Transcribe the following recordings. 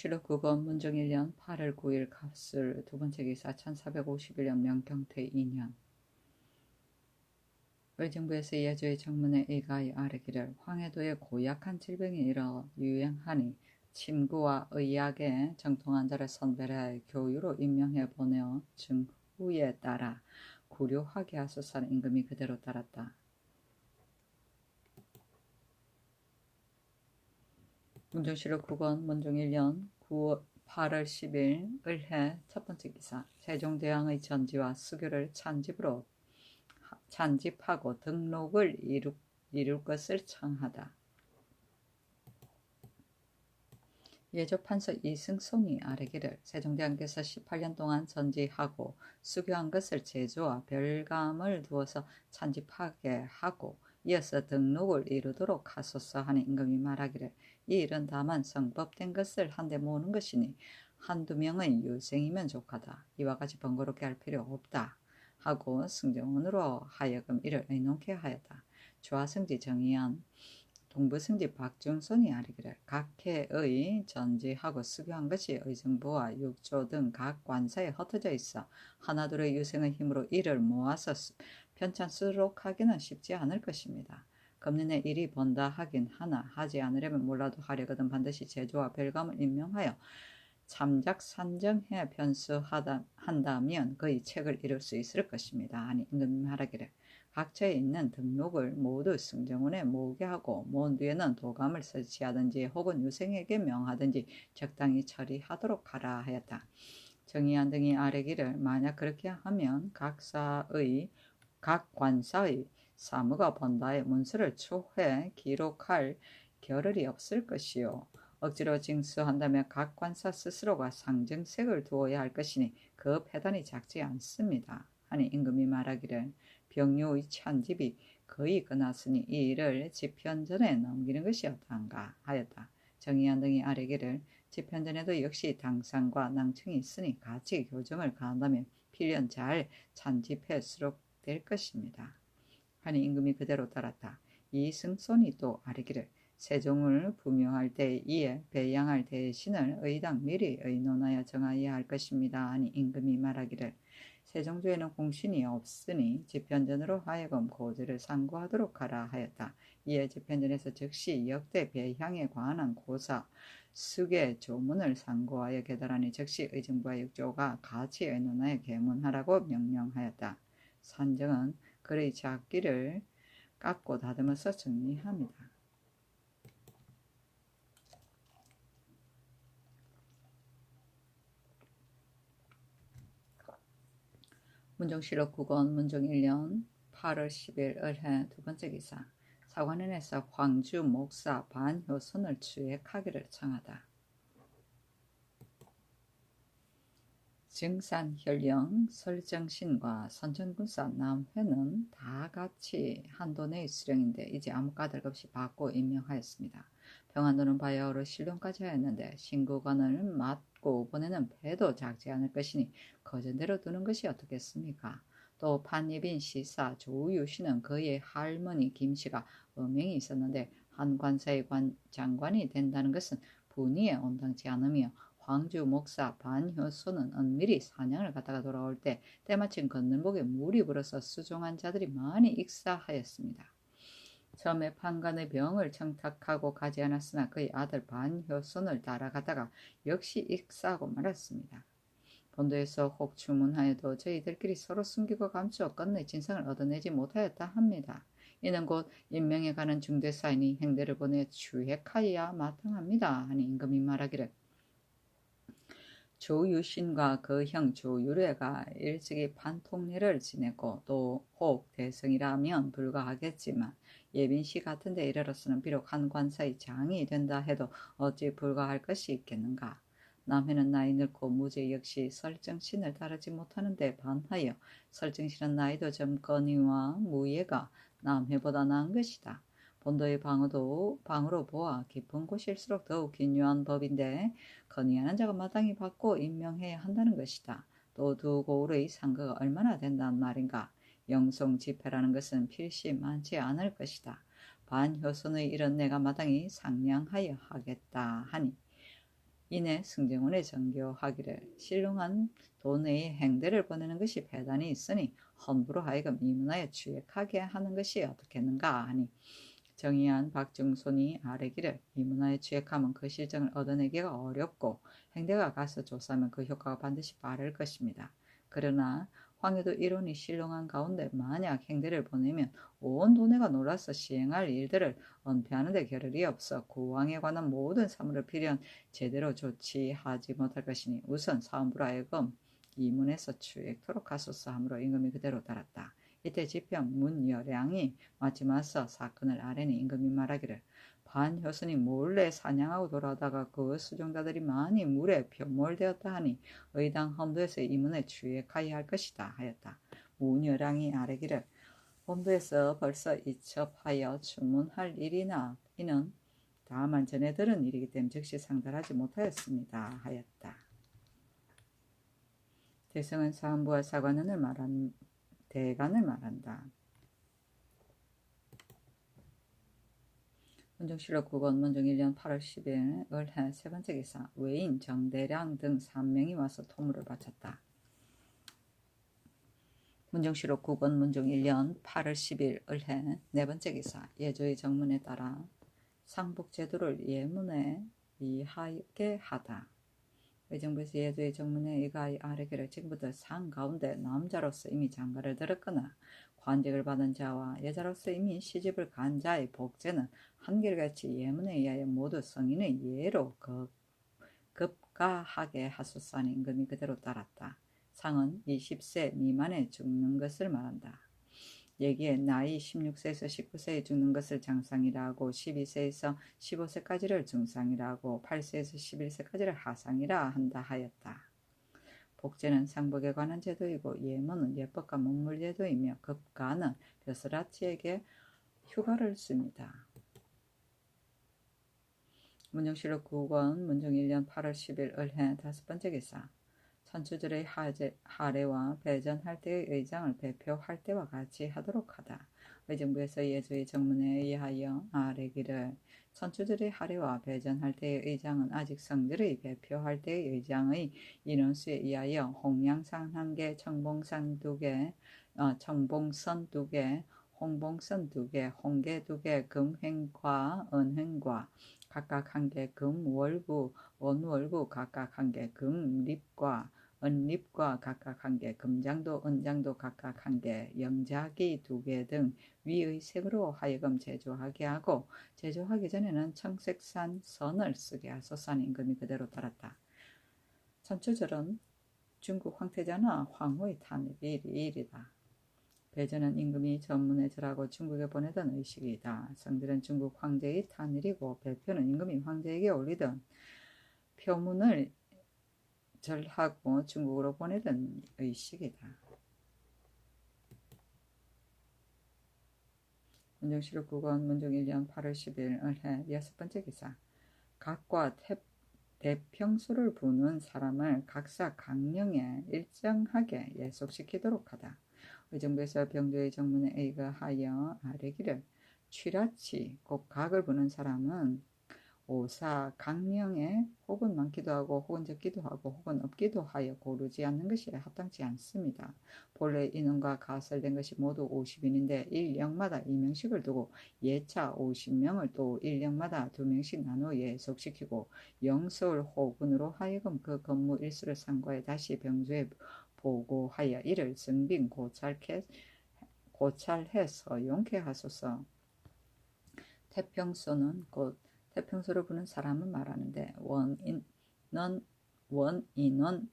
실록 9번 문정 1년 8월 9일 갑술 두 번째 기사 1451년 명경태 2년 의정부에서 예조의 정문에 의가히 아뢰기를 황해도에 고약한 질병이 일어 유행하니 침구와 의학에 정통한 자를 선별하여 교유로 임명해 보내어 증후에 따라 구류하게 하소서는 임금이 그대로 따랐다. 문정실록 9권 문정 1년 8월 10일 을해 첫 번째 기사 세종대왕의 전지와 수교를 찬집하고 등록을 이룰 것을 청하다. 예조 판서 이승손이 아뢰기를 세종대왕께서 18년 동안 전지하고 수교한 것을 제조와 별감을 두어서 찬집하게 하고 이어서 등록을 이루도록 하소서 하니 임금이 말하기를 이 일은 다만 성법된 것을 한데 모으는 것이니 한두 명의 유생이면 족하다. 이와 같이 번거롭게 할 필요 없다. 하고 승정원으로 하여금 이를 의논케 하였다. 조화승지 정의한 동부승지 박중손이 아뢰기를 각 해의 전지하고 수교한 것이 의정부와 육조 등 각 관사에 흩어져 있어 하나둘의 유생의 힘으로 이를 모아서 편찬수록하기는 쉽지 않을 것입니다. 금년에 일이 번다 하긴 하나 하지 않으려면 몰라도 하려거든 반드시 제조와 별감을 임명하여 참작 산정해 편수한다면 그의 책을 이룰 수 있을 것입니다. 아니 임금이 말하기를 각처에 있는 등록을 모두 승정원에 모으게 하고 모은 뒤에는 도감을 설치하든지 혹은 유생에게 명하든지 적당히 처리하도록 하라 하였다. 정의한 등이 아뢰기를 만약 그렇게 하면 각 관사의 사무가 번다의 문서를 초회 기록할 겨를이 없을 것이요. 억지로 징수한다면 각 관사 스스로가 상정색을 두어야 할 것이니 그 폐단이 작지 않습니다. 하니 임금이 말하기를 병료의 찬집이 거의 끝났으니 이 일을 집현전에 넘기는 것이 어떠한가 하였다. 정의한 등이 아뢰기를 집현전에도 역시 당상과 낭청이 있으니 같이 교정을 가한다면 필연 잘 찬집해 수록될 것입니다. 하니 임금이 그대로 따랐다. 이승손이 또 아뢰기를 세종을 부묘할 때 이에 배양할 대신을 의당 미리 의논하여 정하여야 할 것입니다. 하니 임금이 말하기를 세종조에는 공신이 없으니 집현전으로 하여금 고지를 상고하도록 하라 하였다. 이에 집현전에서 즉시 역대 배향에 관한 고사 수계 조문을 상고하여 계달하니 즉시 의정부와 육조가 같이 의논하여 계문하라고 명령하였다. 산정은 그의 작기를 깎고 다듬어서 정리합니다. 문정실록 9권 문정 1년 8월 10일 을해 두 번째 기사 사관원에서 황주 목사 반효선을 추획하기를 청하다. 증산현령 설정신과 선전군사 남회는 다 같이 한도 내의 수령인데 이제 아무 까닭없이 받고 임명하였습니다. 평안도는 바야흐로 신령까지 하였는데 신구관을 맡고 보내는 배도 작지 않을 것이니 거전대로 두는 것이 어떻겠습니까? 또 판예빈 시사 조유씨는 그의 할머니 김씨가 음행이 있었는데 한 관사의 장관이 된다는 것은 분위에 온당치 않으며 황주 목사 반효소는 은밀히 사냥을 갔다가 돌아올 때 때마침 건널목에 물이 불어서 수종한 자들이 많이 익사하였습니다. 처음에 판관의 병을 청탁하고 가지 않았으나 그의 아들 반효손을 따라가다가 역시 익사하고 말았습니다. 본도에서 혹 주문하여도 저희들끼리 서로 숨기고 감추어 끝내 진상을 얻어내지 못하였다 합니다. 이는 곧 임명에 가는 중대사이니 행대를 보내 추획하여야 마땅합니다. 하니 임금이 말하기를 조유신과 그 형 조유래가 일찍이 판통례를 지냈고 또 혹 대성이라면 불가하겠지만 예빈씨 같은 데 이르러서는 비록 한 관사의 장이 된다 해도 어찌 불가할 것이 있겠는가. 남해는 나이 늙고 무제 역시 설정신을 따르지 못하는데 반하여 설정신은 나이도 젊거니와 무예가 남해보다 나은 것이다. 본도의 방으로 보아 깊은 곳일수록 더욱 긴요한 법인데 건의하는 자가 마땅히 받고 임명해야 한다는 것이다. 또 두 고을의 상가가 얼마나 된단 말인가. 영송집회라는 것은 필시 많지 않을 것이다. 반효손의 일은 내가 마땅히 상냥하여 하겠다 하니 이내 승정원에 정교하기를 신령한 도내의 행대를 보내는 것이 배단이 있으니 함부로 하여금 이 문화에 취약하게 하는 것이 어떻겠는가 하니 정의한 박정손이 아뢰기를 이 문화에 취약하면 그 실정을 얻어내기가 어렵고 행대가 가서 조사하면 그 효과가 반드시 바를 것입니다. 그러나 황해도 이론이 신령한 가운데 만약 행대를 보내면 온 도내가 놀라서 시행할 일들을 은폐하는 데 겨를이 없어 구왕에 관한 모든 사물을 필연 제대로 조치하지 못할 것이니 우선 사원부로 하여금 이문에서 추액토록 하소서 하므로 임금이 그대로 따랐다. 이때 지평 문여량이 마침 와서 사건을 아뢰니 임금이 말하기를 반효순이 몰래 사냥하고 돌아오다가 그 수종자들이 많이 물에 표몰되었다 하니 의당 hom도에서 이문에 추액하여야 할 것이다 하였다. 문여량이 아뢰기를 hom도에서 벌써 이첩하여 주문할 일이나 이는 다만 전에 들은 일이기 때문에 즉시 상달하지 못하였습니다 하였다. 대성은 사헌부와 사관원을 대간을 말한다. 문정실록 9권 문정 1년 8월 10일 을해 세 번째 기사 외인 정대량 등 3명이 와서 토물을 바쳤다. 문정실록 9권 문정 1년 8월 10일 을해 네 번째 기사 예조의 정문에 따라 상복제도를 예문에 이하게 하다. 의정부에서 예조의 정문에 이가 아뢰기를 지금부터 상 가운데 남자로서 이미 장가를 들었거나 관직을 받은 자와 여자로서 이미 시집을 간 자의 복제는 한결같이 예문에 의하여 모두 성인의 예로 급가하게 하소서 하니 임금이 그대로 따랐다. 상은 20세 미만에 죽는 것을 말한다. 여기에 나이 16세에서 19세에 죽는 것을 장상이라 고 12세에서 15세까지를 중상이라 하고 8세에서 11세까지를 하상이라 한다 하였다. 복제는 상복에 관한 제도이고 예문은 예법과 문물 제도이며 급가는 벼슬아치에게 휴가를 씁니다. 문정실록 9권 문정 1년 8월 10일 을해 다섯 번째 기사 선추들의 하례와 배전할 때의 의장을 배표할 때와 같이 하도록 하다. 의정부에서 예조의 정문에 의하여 아뢰기를 선추들의 하례와 배전할 때의 의장은 아직 성들의 배표할 때의 의장의 인원수에 의하여 홍양산 1개, 청봉선 2개, 홍봉선 2개, 홍계 2개, 금횡과 은횡과 각각 1개, 금월구, 원월구 각각 1개, 금립과 은립과 각각 1개, 금장도, 은장도 각각 1개, 영자기 2개 등 위의 색으로 하여금 제조하게 하고 제조하기 전에는 청색산 선을 쓰게 하소서 하니 임금이 그대로 따랐다. 선추절은 중국 황태자나 황후의 탄일이다. 배전은 임금이 전문에 절하고 중국에 보내던 의식이다. 성들은 중국 황제의 탄일이고 배표는 임금이 황제에게 올리던 표문을 절하고 중국으로 보내던 의식이다. 문정실록 9권 문정 1년 8월 10일 을해 여섯 번째 기사 각과 대평수를 부는 사람을 각사 강령에 일정하게 예속시키도록 하다. 의정부에서 병조의 정문에 의거하여 아뢰기를 취라치 곧 각을 부는 사람은 오사 강령에 혹은 많기도 하고 혹은 적기도 하고 혹은 없기도 하여 고르지 않는 것이 합당치 않습니다. 본래 인원과 가설된 것이 모두 50인인데 1령마다 2명씩을 두고 예차 50명을 또 1령마다 2명씩 나누어 예속시키고 영서울 호군으로 하여금 그 근무 일수를 상고해 다시 병조에 보고하여 이를 승빈 고찰해서 용케 하소서. 태평소는 곧 태평소를 부는 사람을 말하는데 원인원과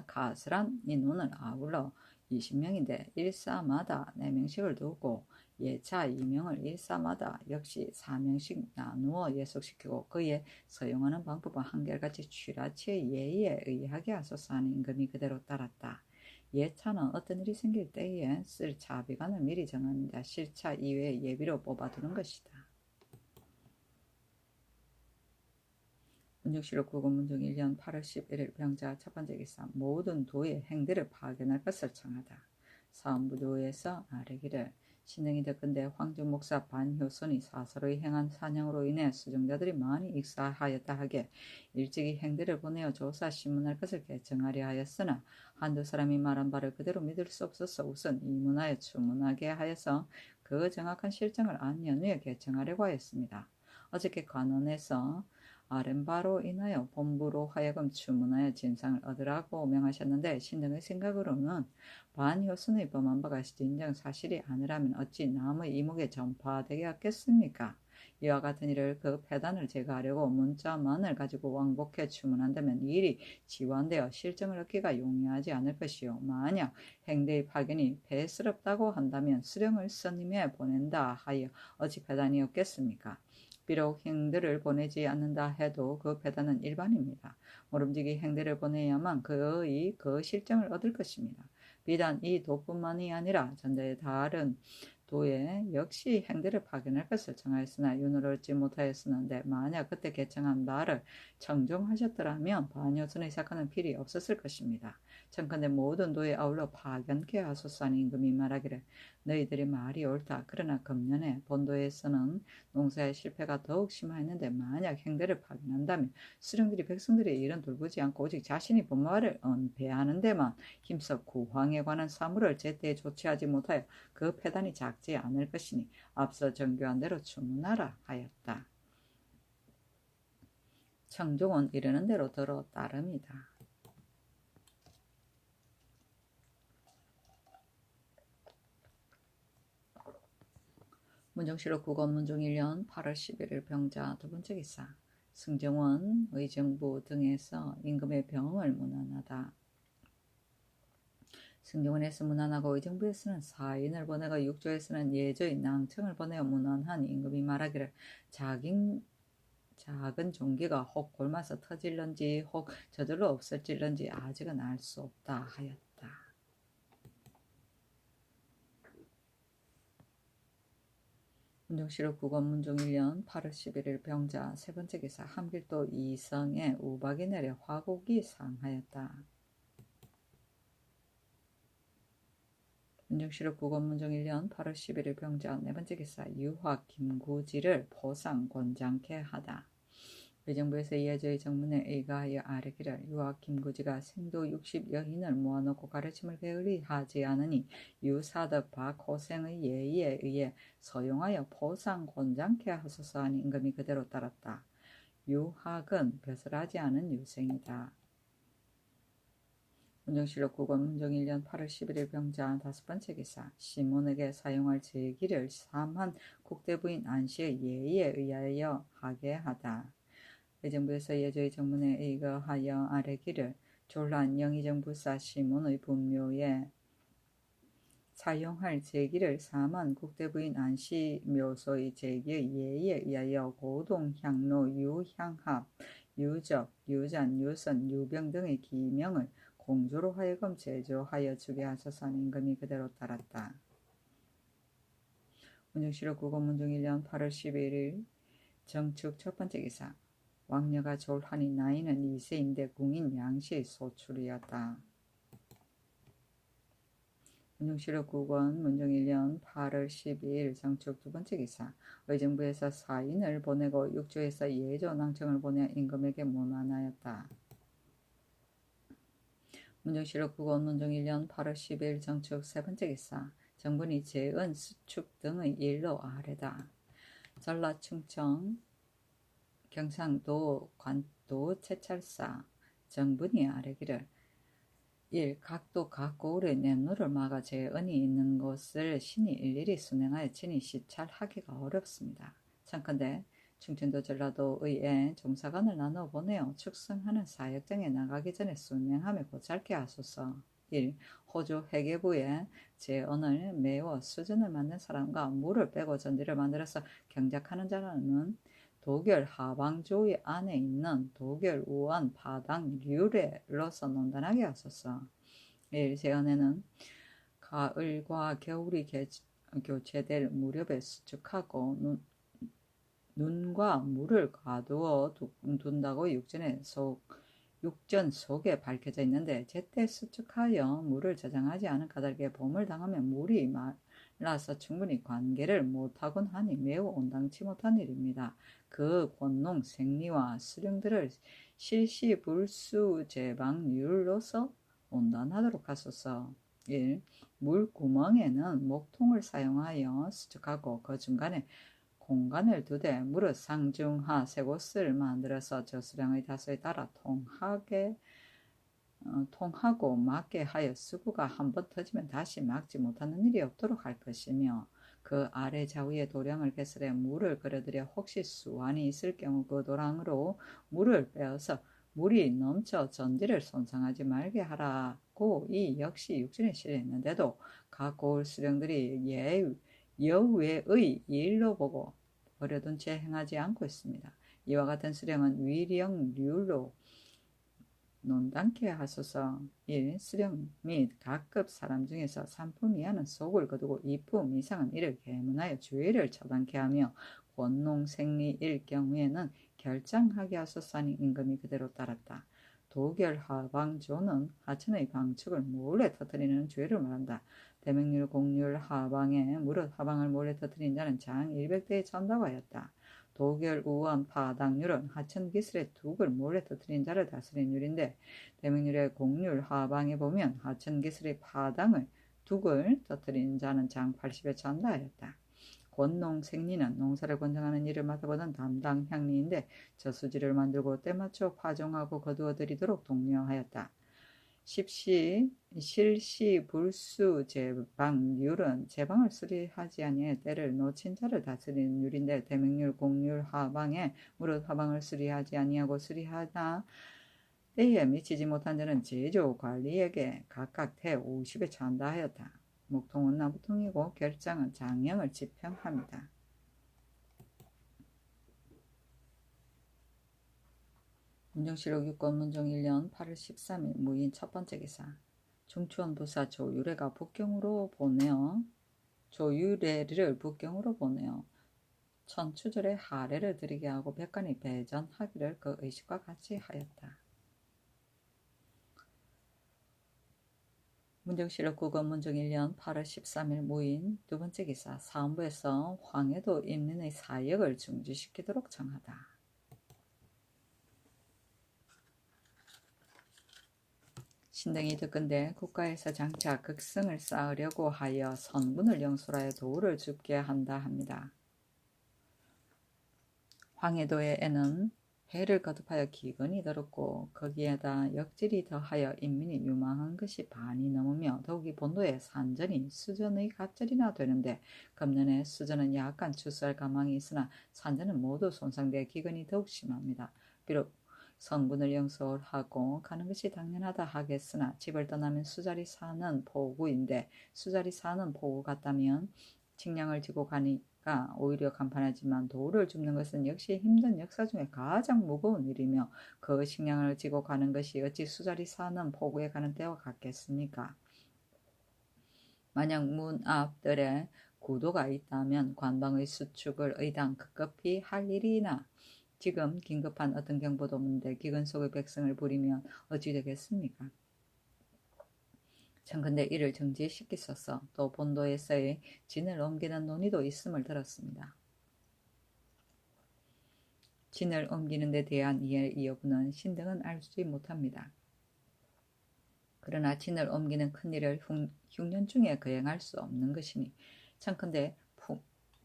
가슬한 인원을 아울러 20명인데 일사마다 4명씩을 두고 예차 2명을 일사마다 역시 4명씩 나누어 예속시키고 그에 서용하는 방법은 한결같이 취라치의 예의에 의하게 하소서 하는 임금이 그대로 따랐다. 예차는 어떤 일이 생길 때에 쓸 차비관을 미리 정하는데 실차 이외에 예비로 뽑아두는 것이다. 문정실록 9권 문정 1년 8월 11일 병자 첫 번째 기사 모든 도의 행대를 파견할 것을 청하다. 사헌부도에서 아뢰기를 신흥이 듣건대 황중 목사 반효선이 사서로이 행한 사냥으로 인해 수정자들이 많이 익사하였다 하게 일찍이 행대를 보내어 조사 신문할 것을 개청하려 하였으나 한두 사람이 말한 바를 그대로 믿을 수 없어서 우선 이문하여 추문하게 하여서 그 정확한 실정을 안 연후에 개청하려고 하였습니다. 어저께 관원에서 아렌바로 인하여 본부로 하여금 추문하여 진상을 얻으라고 명하셨는데 신등의 생각으로는 반효순의 범한 바가 진정 사실이 아니라면 어찌 남의 이목에 전파되게 하겠습니까? 이와 같은 일을 그 폐단을 제거하려고 문자만을 가지고 왕복해 추문한다면 이 일이 지완되어 실정을 얻기가 용이하지 않을 것이요. 만약 행대의 파견이 배스럽다고 한다면 수령을 선임해 보낸다 하여 어찌 폐단이 없겠습니까? 비록 행대를 보내지 않는다 해도 그 배단은 일반입니다. 모름지기 행대를 보내야만 그의 그 실정을 얻을 것입니다. 비단 이 도뿐만이 아니라 전대의 다른 도에 역시 행대를 파견할 것을 정하였으나 윤을 얻지 못하였었는데 만약 그때 개청한 말을 청종하셨더라면 반효순의 사건은 필요 없었을 것입니다. 청컨대 모든 도에 아울러 파견케 하소서 하는 임금이 말하기를 너희들의 말이 옳다. 그러나 금년에 본도에서는 농사의 실패가 더욱 심하였는데 만약 행대를 파견한다면 수령들이 백성들의 일은 돌보지 않고 오직 자신이 본말을 은폐하는 데만 힘써 구황에 관한 사물을 제때에 조치하지 못하여 그 폐단이 작지 않을 것이니 앞서 정교한 대로 주문하라 하였다. 청종은 이르는 대로 들어 따릅니다. 문정실록 국어문종 1년 8월 11일 병자 두 번째 기사 승정원, 의정부 등에서 임금의 병을 문안하다. 승정원에서 문안하고 의정부에서는 사인을 보내고 육조에서는 예조인 낭청을 보내어 문안한 임금이 말하기를 작은 종기가 혹 골마서 터질런지 혹 저절로 없어질런지 아직은 알 수 없다 하였다. 문정실록 국어문종 1년 8월 11일 병자 세 번째 기사 함길도 이성에 우박이 내려 화곡이 상하였다. 문정실록 국어문종 1년 8월 11일 병자 네 번째 기사 유학 김구지를 보상 권장케 하다. 의정부에서 예조의 정문에 의거하여 아뢰기를 유학 김구지가 생도 60여인을 모아놓고 가르침을 게을리하지 않으니 유사덕 박호생의 예의에 의해 서용하여 보상 권장케 하소서 하니 임금이 그대로 따랐다. 유학은 벼슬하지 않은 유생이다. 문정실록 국어문종 1년 8월 11일 병자 다섯 번째 기사 시몬에게 사용할 제기를 삼한 국대부인 안시의 예의에 의하여 하게 하다. 의정부에서 예조의 정문에 의거하여 아뢰기를 졸란 영의정부사 시몬의 분묘에 사용할 제기를 삼한 국대부인 안시 묘소의 제기의 예의에 의하여 고동, 향로, 유향합, 유적, 유잔, 유선, 유병 등의 기명을 공조로 하여금 제조하여 주게 하소서 하는 임금이 그대로 따랐다. 문정실록 국어문종 1년 8월 11일 정축 첫 번째 기사 왕녀가 졸하니 나이는 2세인데 궁인 양씨의 소출이었다. 문정실록 국원 문정 1년 8월 12일 정축 두 번째 기사 의정부에서 사인을 보내고 육조에서 예조 낭청을 보내 임금에게 문안하였다. 문정실록 국원 문정 1년 8월 10일 정축 세 번째 기사 정분이 재은 수축 등의 일로 아래다. 전라 충청 경상도 관도 채찰사 정분이 아뢰기를 1. 각도 각 고을의 냇물을 막아 재은이 있는 곳을 신이 일일이 순행하여 친히 시찰하기가 어렵습니다. 참컨대 충청도 전라도의회 종사관을 나눠 보내어 축성하는 사역장에 나가기 전에 순행함에 고찰케 하소서. 1. 호주 회계부에 재언을 메워 수전을 만든 사람과 물을 빼고 전지를 만들어서 경작하는 자라는 도결 하방조의 안에 있는 도결 우원 파당 류례로서 논단하게 하소서. 1. 재언에는 가을과 겨울이 교체될 무렵에 수축하고 눈과 물을 가두어 둔다고 육전 속에 밝혀져 있는데 제때 수축하여 물을 저장하지 않은 까닭에 봄을 당하면 물이 라서 충분히 관계를 못하곤 하니 매우 온당치 못한 일입니다. 그 권농 생리와 수령들을 실시불수제방률로서 온단하도록 하소서. 1. 물구멍에는 목통을 사용하여 수축하고 그 중간에 공간을 두되 무릇 상중하 세 곳을 만들어서 저수량의 다수에 따라 통하고 막게 하여 수구가 한번 터지면 다시 막지 못하는 일이 없도록 할 것이며, 그 아래 좌우에 도량을 개설해 물을 끌어들여 혹시 수완이 있을 경우 그 도량으로 물을 빼어서 물이 넘쳐 전지를 손상하지 말게 하라고 이 역시 육신에 실려있는데도 각 고을 수령들이 여외의 일로 보고 버려둔 채 행하지 않고 있습니다. 이와 같은 수령은 위령률로 논단케 하소서. 1. 수령 및 각급 사람 중에서 3품 이하는 속을 거두고 2품 이상은 이를 계문하여 주의를 처단케 하며, 권농생리일 경우에는 결장하게 하소서 하니 임금이 그대로 따랐다. 도결하방조는 하천의 방축을 몰래 터뜨리는 죄를 말한다. 대명률 공률 하방에 무릇 하방을 몰래 터뜨린 자는 장 100대에 찬다고 하였다. 도결 우원 파당률은 하천 기슬의 둑을 몰래 터뜨린 자를 다스린 율인데, 대명률의 공률 하방에 보면 하천 기슬의 파당을 둑을 터뜨린 자는 장 80에 찬다 하였다. 권농 생리는 농사를 권장하는 일을 맡아보는 담당 향리인데 저수지를 만들고 때맞춰 파종하고 거두어 들이도록 독려하였다. 실시 불수 제방률은 제방을 수리하지 아니해 때를 놓친 자를 다스리는 율인데, 대명률 공률 하방에 무릇 하방을 수리하지 아니하고 수리하나 때에 미치지 못한 자는 제조 관리에게 각각 대 50에 찬다 하였다. 목통은 나무통이고 결장은 장형을 지평합니다. 문정실록 6권 문정 1년 8월 13일 무인 첫 번째 기사. 중추원부사 조유래가 북경으로 보내어 조유래를 북경으로 보내어 천추절에 하례를 드리게 하고 백관이 배전하기를 그 의식과 같이 하였다. 문정실록 9권 문정 1년 8월 13일 무인 두 번째 기사. 사헌부에서 황해도 인민의 사역을 중지시키도록 정하다. 신등이 듣건대 국가에서 장차 극성을 쌓으려고 하여 선군을 영솔하여 도를 줍게 한다 합니다. 황해도에는 해를 거듭하여 기근이 더럽고 거기에다 역질이 더하여 인민이 유망한 것이 반이 넘으며, 더욱이 본도의 산전이 수전의 갑절이나 되는데, 금년에 수전은 약간 추수할 가망이 있으나 산전은 모두 손상돼 기근이 더욱 심합니다. 비록 선군을 영솔하고 가는 것이 당연하다 하겠으나 집을 떠나면 수자리 사는 포구인데, 수자리 사는 포구 같다면 식량을 지고 가니까 오히려 간판하지만 도를 줍는 것은 역시 힘든 역사 중에 가장 무거운 일이며, 그 식량을 지고 가는 것이 어찌 수자리 사는 포구에 가는 때와 같겠습니까? 만약 문 앞들에 구도가 있다면 관방의 수축을 의당 급급히 할 일이나, 지금 긴급한 어떤 경보도 없는데 기근 속의 백성을 부리면 어찌 되겠습니까? 청컨대 이를 정지시키소서. 또 본도에서의 진을 옮기는 논의도 있음을 들었습니다. 진을 옮기는 데 대한 이해 여부는 신등은 알지 못합니다. 그러나 진을 옮기는 큰일을 흉년 중에 거행할 수 없는 것이니 청컨대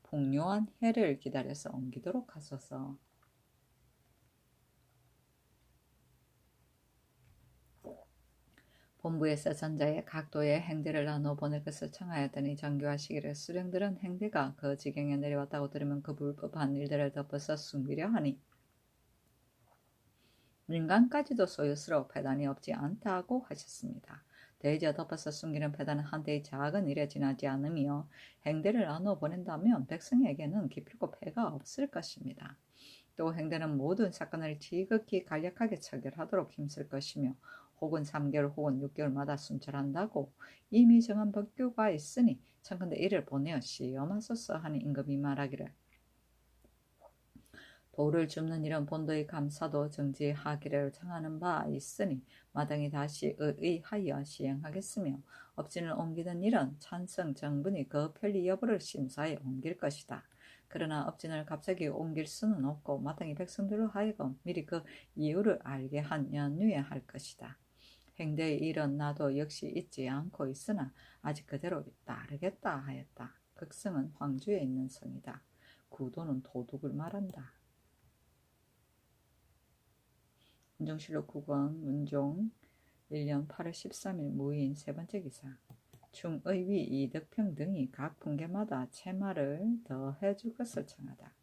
풍요한 해를 기다려서 옮기도록 하소서. 본부에서 전자의 각도의 행대를 나눠 보낼 것을 청하였더니 정교하시기를 수령들은 행대가 그 지경에 내려왔다고 들으면 그 불법한 일들을 덮어서 숨기려 하니, 민간까지도 소유스러워 패단이 없지 않다고 하셨습니다. 대저 덮어서 숨기는 패단은 한때의 작은 일에 지나지 않으며, 행대를 나눠 보낸다면 백성에게는 기필코 폐가 없을 것입니다. 또 행대는 모든 사건을 지극히 간략하게 처결하도록 힘쓸 것이며, 혹은 3개월 혹은 6개월마다 순찰한다고 이미 정한 법규가 있으니 청컨대 이를 보내어 시험하소서 하니 임금이 말하기를, 돌을 줍는 일은 본도의 감사도 정지하기를 청하는 바 있으니 마땅히 다시 의의하여 시행하겠으며 업진을 옮기는 일은 찬성 정분이 그 편리 여부를 심사해 옮길 것이다. 그러나 업진을 갑자기 옮길 수는 없고 마땅히 백성들로 하여금 미리 그 이유를 알게 한 연후에 할 것이다. 행대의 일은 나도 역시 잊지 않고 있으나 아직 그대로 따르겠다 하였다. 극성은 황주에 있는 성이다. 구도는 도둑을 말한다. 문종실록 9권 문종 1년 8월 13일 무인 세 번째 기사. 중의위 이덕평 등이 각 분계마다 채마를 더해줄 것을 청하다.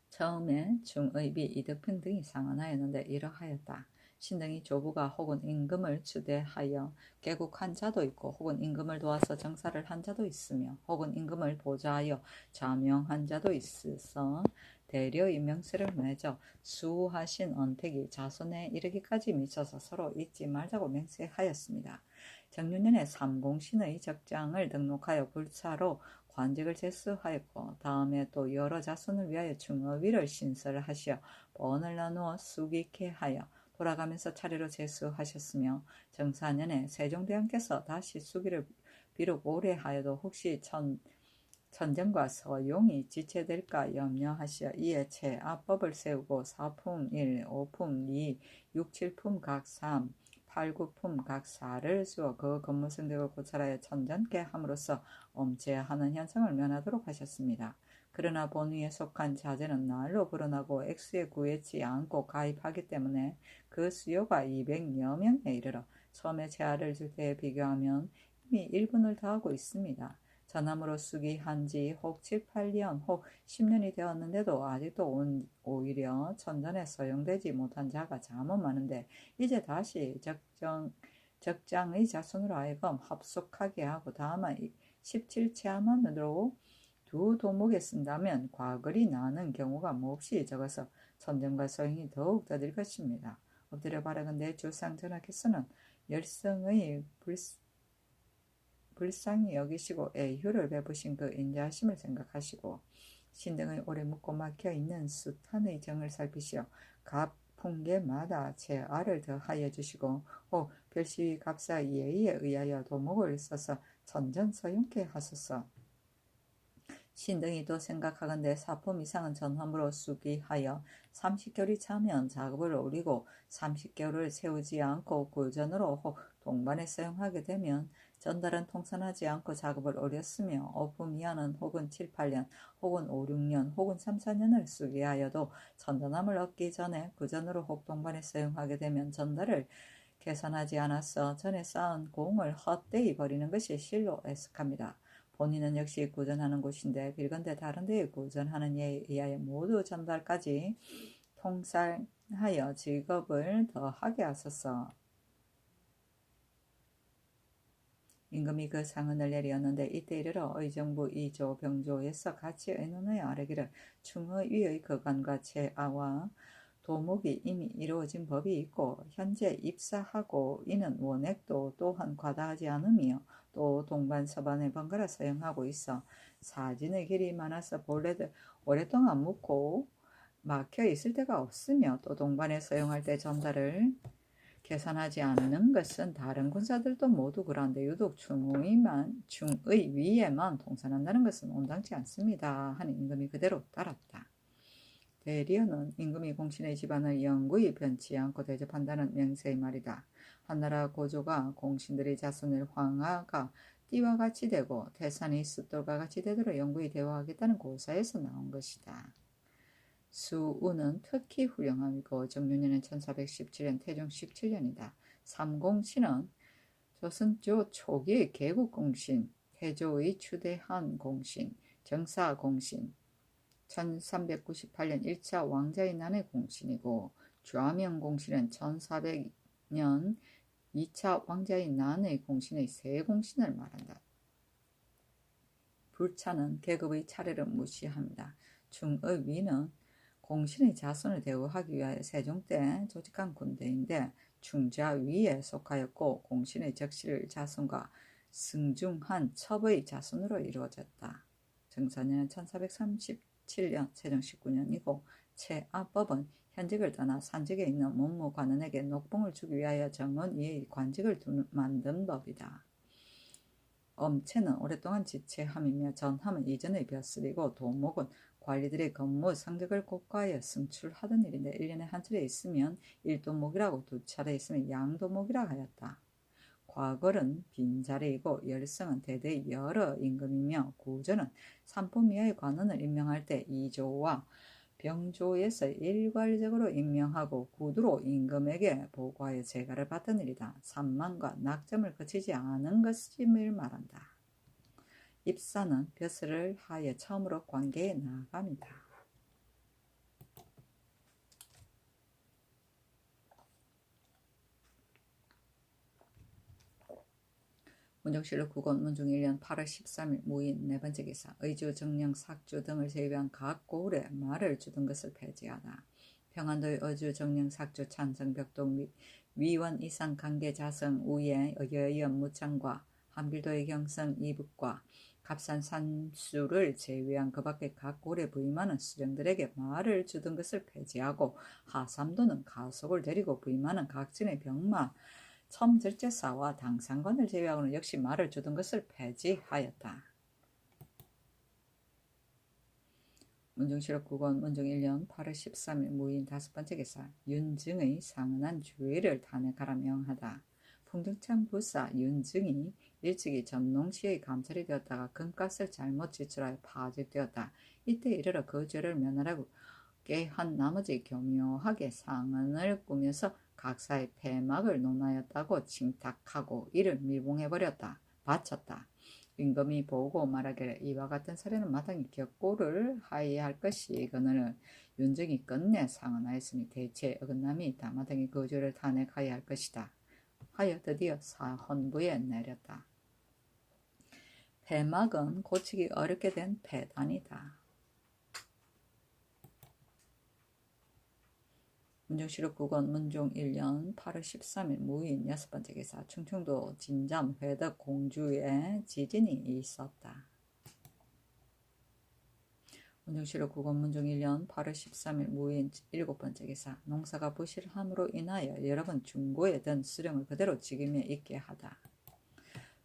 처음에 중의위 이덕평 등이 상언하였는데 이러하였다. 신등이 조부가 혹은 임금을 추대하여 개국한 자도 있고 혹은 임금을 도와서 정사를 한 자도 있으며 혹은 임금을 보좌하여 좌명한 자도 있어서 대려의 명세를 맺어 수하신 언택이 자손에 이르기까지 미쳐서 서로 잊지 말자고 맹세하였습니다. 정유년에 삼공신의 적장을 등록하여 불사로 관직을 제수하였고 다음에 또 여러 자손을 위하여 중의위를 신설하시어 번을 나누어 수기케 하여 돌아가면서 차례로 제수하셨으며 정사년에 세종대왕께서 다시 수기를 비록 오래 하여도 혹시 천정과 서용이 지체될까 염려하시어 이에 채압법을 세우고 4품 1, 5품 2, 6, 7품 각 3, 8, 9품 각 4를 주어 그 건물성덕을 고찰하여 천전케 함으로써 엄체하는 현상을 면하도록 하셨습니다. 그러나 본위에 속한 자제는 날로 불어나고 액수에 구애치 않고 가입하기 때문에 그 수요가 200여 명에 이르러 처음에 제하를 줄 때에 비교하면 이미 1분을 더하고 있습니다. 전함으로 수기한 지 혹 7, 8년 혹 10년이 되었는데도 아직도 오히려 천전에 서용되지 못한 자가 자못 많은데 이제 다시 적장의 자손으로 하여금 합속하게 하고 다만 17채만으로 두 도목에 쓴다면 과거리 나는 경우가 몹시 적어서 천정과 서용이 더욱 더딜 것입니다. 엎드려 바라건대 주상 전하께서는 열성의 불쌍히 여기시고 애휴를 베푸신 그 인자하심을 생각하시고 신등의 오래 묻고 막혀있는 숱한의 정을 살피시어 각 풍계마다 제알을 더하여 주시고 혹 별시위 갑사 예의에 의하여 도목을 써서 천전서용케 하소서. 신등이 또 생각하건대 4품 이상은 전함으로 수기하여 30개월이 차면 작업을 올리고 30개월을 세우지 않고 구전으로 혹 동반에 사용하게 되면 전달은 통산하지 않고 작업을 올렸으며 5품 이하는 혹은 7, 8년 혹은 5, 6년 혹은 3, 4년을 수기하여도 전단함을 얻기 전에 구전으로 혹 동반에 사용하게 되면 전달을 계산하지 않아서 전에 쌓은 공을 헛되이 버리는 것이 실로 애석합니다. 본인은 역시 구전하는 곳인데 빌건대 다른 데에 구전하는 예에 의하여 모두 전달까지 통살하여 직업을 더하게 하소서. 임금이 그 상언을 내리었는데 이때 이르러 의정부 2조 병조에서 같이 의논하여 아뢰기를 충의위의 거간과 제아와 도목이 이미 이루어진 법이 있고 현재 입사하고 이는 원액도 또한 과다하지 않으며 또 동반 서반에 번갈아 사용하고 있어 사진의 길이 많아서 본래도 오랫동안 묵고 막혀 있을 데가 없으며 또 동반에 사용할 때 전달을 계산하지 않는 것은 다른 군사들도 모두 그런데 유독 중의위에만 통산한다는 것은 온당치 않습니다. 하는 임금이 그대로 따랐다. 대리어는 임금이 공신의 집안을 영구히 변치 않고 대접한다는 명세의 말이다. 한나라 고조가 공신들의 자손을 황하가 띠와 같이 되고 태산이 숫돌과 같이 되도록 영구히 대화하겠다는 고사에서 나온 것이다. 수우는 특히 훌륭함이고 정유년은 1417년 태종 17년이다. 삼공신은 조선조 초기의 개국공신, 태조의 추대한 공신, 정사공신, 1398년 1차 왕자의 난의 공신이고 좌명공신은 1400년 2차 왕자의 난의 공신의 세 공신을 말한다. 불차는 계급의 차례를 무시합니다. 중의위는 공신의 자손을 대우하기 위하여 세종 때 조직한 군대인데 중자위에 속하였고 공신의 적실 자손과 승중한 첩의 자손으로 이루어졌다. 정사년은 1430 17년 세종 19년이고 최아법은 현직을 떠나 산직에 있는 문무관원에게 녹봉을 주기 위하여 정원 이의 관직을 만든 법이다. 엄체는 오랫동안 지체함이며 전함은 이전의 벼슬이고 도목은 관리들의 근무 성적을 고가하여 승출하던 일인데 1년에 한 차례 있으면 일도목이라고 두 차례 있으면 양도목이라 하였다. 과거는 빈자리이고 열성은 대대 여러 임금이며 구조는 삼품 이하의 관원을 임명할 때 이조와 병조에서 일괄적으로 임명하고 구두로 임금에게 보고하여 재가를 받던 일이다. 산만과 낙점을 거치지 않은 것임을 말한다. 입사는 벼슬을 하여 처음으로 관계에 나아갑니다. 문종실록 9권 문중 1년 8월 13일 무인 네 번째 기사 의주, 정령, 삭주 등을 제외한 각 고을에 말을 주던 것을 폐지하다. 평안도의 의주, 정령, 삭주, 찬성, 벽동, 위원 이상 관계 자성, 우예, 여연, 무창과 한빌도의 경성, 이북과 갑산, 산수를 제외한 그 밖에 각 고을에 부임하는 수령들에게 말을 주던 것을 폐지하고 하삼도는 가속을 데리고 부임하는 각진의 병마, 첨절제사와 당상관을 제외하고는 역시 말을 주던 것을 폐지하였다. 문중실록 9권 문중 1년 8월 13일 무인 다섯 번째 기사 윤증의 상은한 주의를 탄핵하라 명하다. 풍등창 부사 윤증이 일찍이 전농시의 감찰이 되었다가 금값을 잘못 지출하여 파직되었다. 이때 이르러 그 죄를 면하라고 깨한 나머지 교묘하게 상언을 꾸며서 각사의 폐막을 논하였다고 칭탁하고 이를 밀봉해버렸다. 바쳤다. 임금이 보고 말하기를 이와 같은 사례는 마땅히 격고를 하여야 할 것이 그는 윤정이 끝내 상언하였으니 대체 어긋남이 있다. 마땅히 그 죄를 탄핵하여야 할 것이다. 하여 드디어 사헌부에 내렸다. 폐막은 고치기 어렵게 된 폐단이다. 문중실록 9권 문중 1년 8월 13일 무인 여섯 번째 기사 충청도 진잠 회덕 공주에 지진이 있었다. 문중실록 9권 문중 1년 8월 13일 무인 일곱 번째 기사 농사가 부실함으로 인하여 여러 번 중고에 든 수령을 그대로 직임에 있게 하다.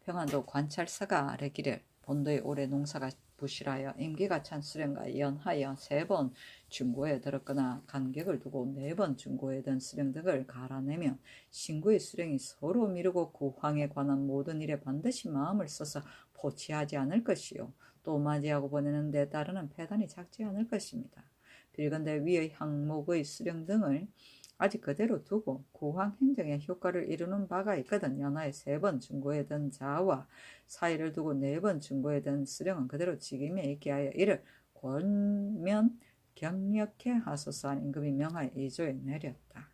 평안도 관찰사가 아뢰기를 본도에 올해 농사가 부실하여 임기가 찬 수령과 연하여 3번 중고에 들었거나 간격을 두고 4번 중고에 든 수령 등을 갈아내면 신구의 수령이 서로 미루고 구황에 관한 모든 일에 반드시 마음을 써서 포치하지 않을 것이요 또 맞이하고 보내는 데 따르는 폐단이 작지 않을 것입니다. 빌건대 위의 항목의 수령 등을 아직 그대로 두고 구황 행정에 효과를 이루는 바가 있거든. 연하에 3번 중고에 든 자와 사이를 두고 4번 중고에 든 수령은 그대로 직임에 있게 하여 이를 권면 경력해 하소서 한 임금이 명하여 이조에 내렸다.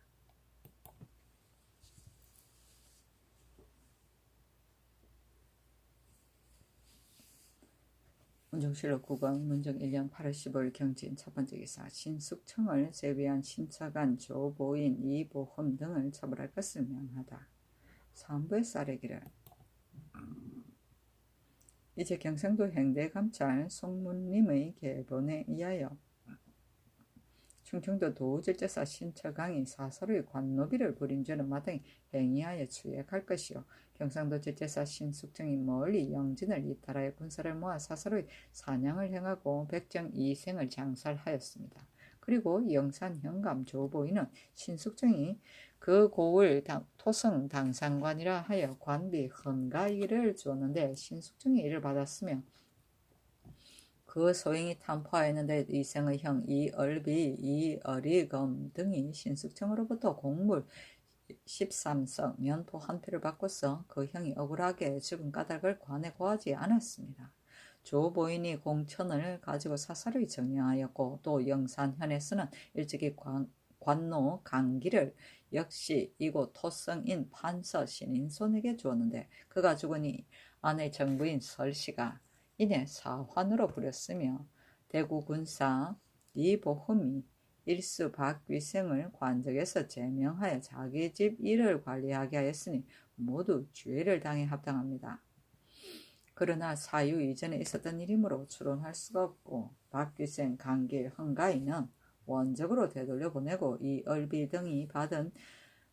문중실록 9권 문중 1년 8월 15일 경진 첫 번째 기사 신숙청을 제외한 신처관, 조보인, 이보험 등을 처벌할 것을 명하다. 사헌부에서 아뢰기를 이제 경상도 행대감찰 송문림의 계본에 의하여 충청도 도질제사 신처강이 사설의 관노비를 부린 죄는 마땅히 행위하여 추액할 것이요 경상도 질제사 신숙청이 멀리 영진을 이탈하여 군사를 모아 사설의 사냥을 행하고 백정 이생을 장살하였습니다. 그리고 영산 현감 조보인은 신숙청이 그 고을 토성 당상관이라 하여 관비 헌가이를 주었는데 신숙청이 이를 받았으며 그 소행이 탐포하였는데 이생의 형 이얼비, 이어리검 등이 신숙청으로부터 곡물 13석 면포 한 표를 받고서 그 형이 억울하게 죽은 까닭을 관에 고하지 않았습니다. 조보인이 공천을 가지고 사사를 정령하였고 또 영산현에서는 일찍이 관노 강기를 역시 이곳 토성인 판서 신인손에게 주었는데 그가 죽으니 아내 정부인 설씨가 이내 사환으로 부렸으며 대구 군사 이보흠이 일수 박위생을 관적에서 제명하여 자기 집 일을 관리하게 하였으니 모두 죄를 당해 합당합니다. 그러나 사유 이전에 있었던 일이므로 추론할 수가 없고 박귀생, 강길, 흥가인은 원적으로 되돌려 보내고 이 얼비 등이 받은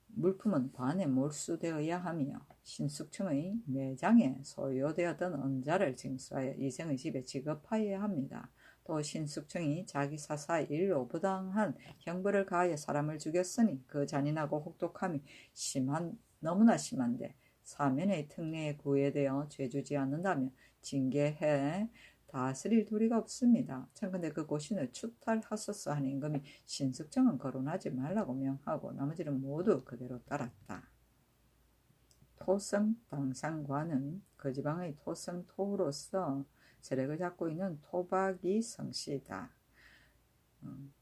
물품은 관에 몰수되어야 하며 신숙청의 매장에 소요되었던 은자를 징수하여 이생의 집에 지급하여야 합니다. 또 신숙청이 자기 사사 일로 부당한 형벌을 가하여 사람을 죽였으니 그 잔인하고 혹독함이 너무나 심한데 사면의 특례에 구애되어 죄주지 않는다면 징계해 다스릴 도리가 없습니다. 청근데 그 고신을 추탈하소서 하는 임금이 신숙청은 거론하지 말라고 명하고 나머지는 모두 그대로 따랐다. 토성 당상관은 그 지방의 토성토로서 세력을 잡고 있는 토박이 성씨다.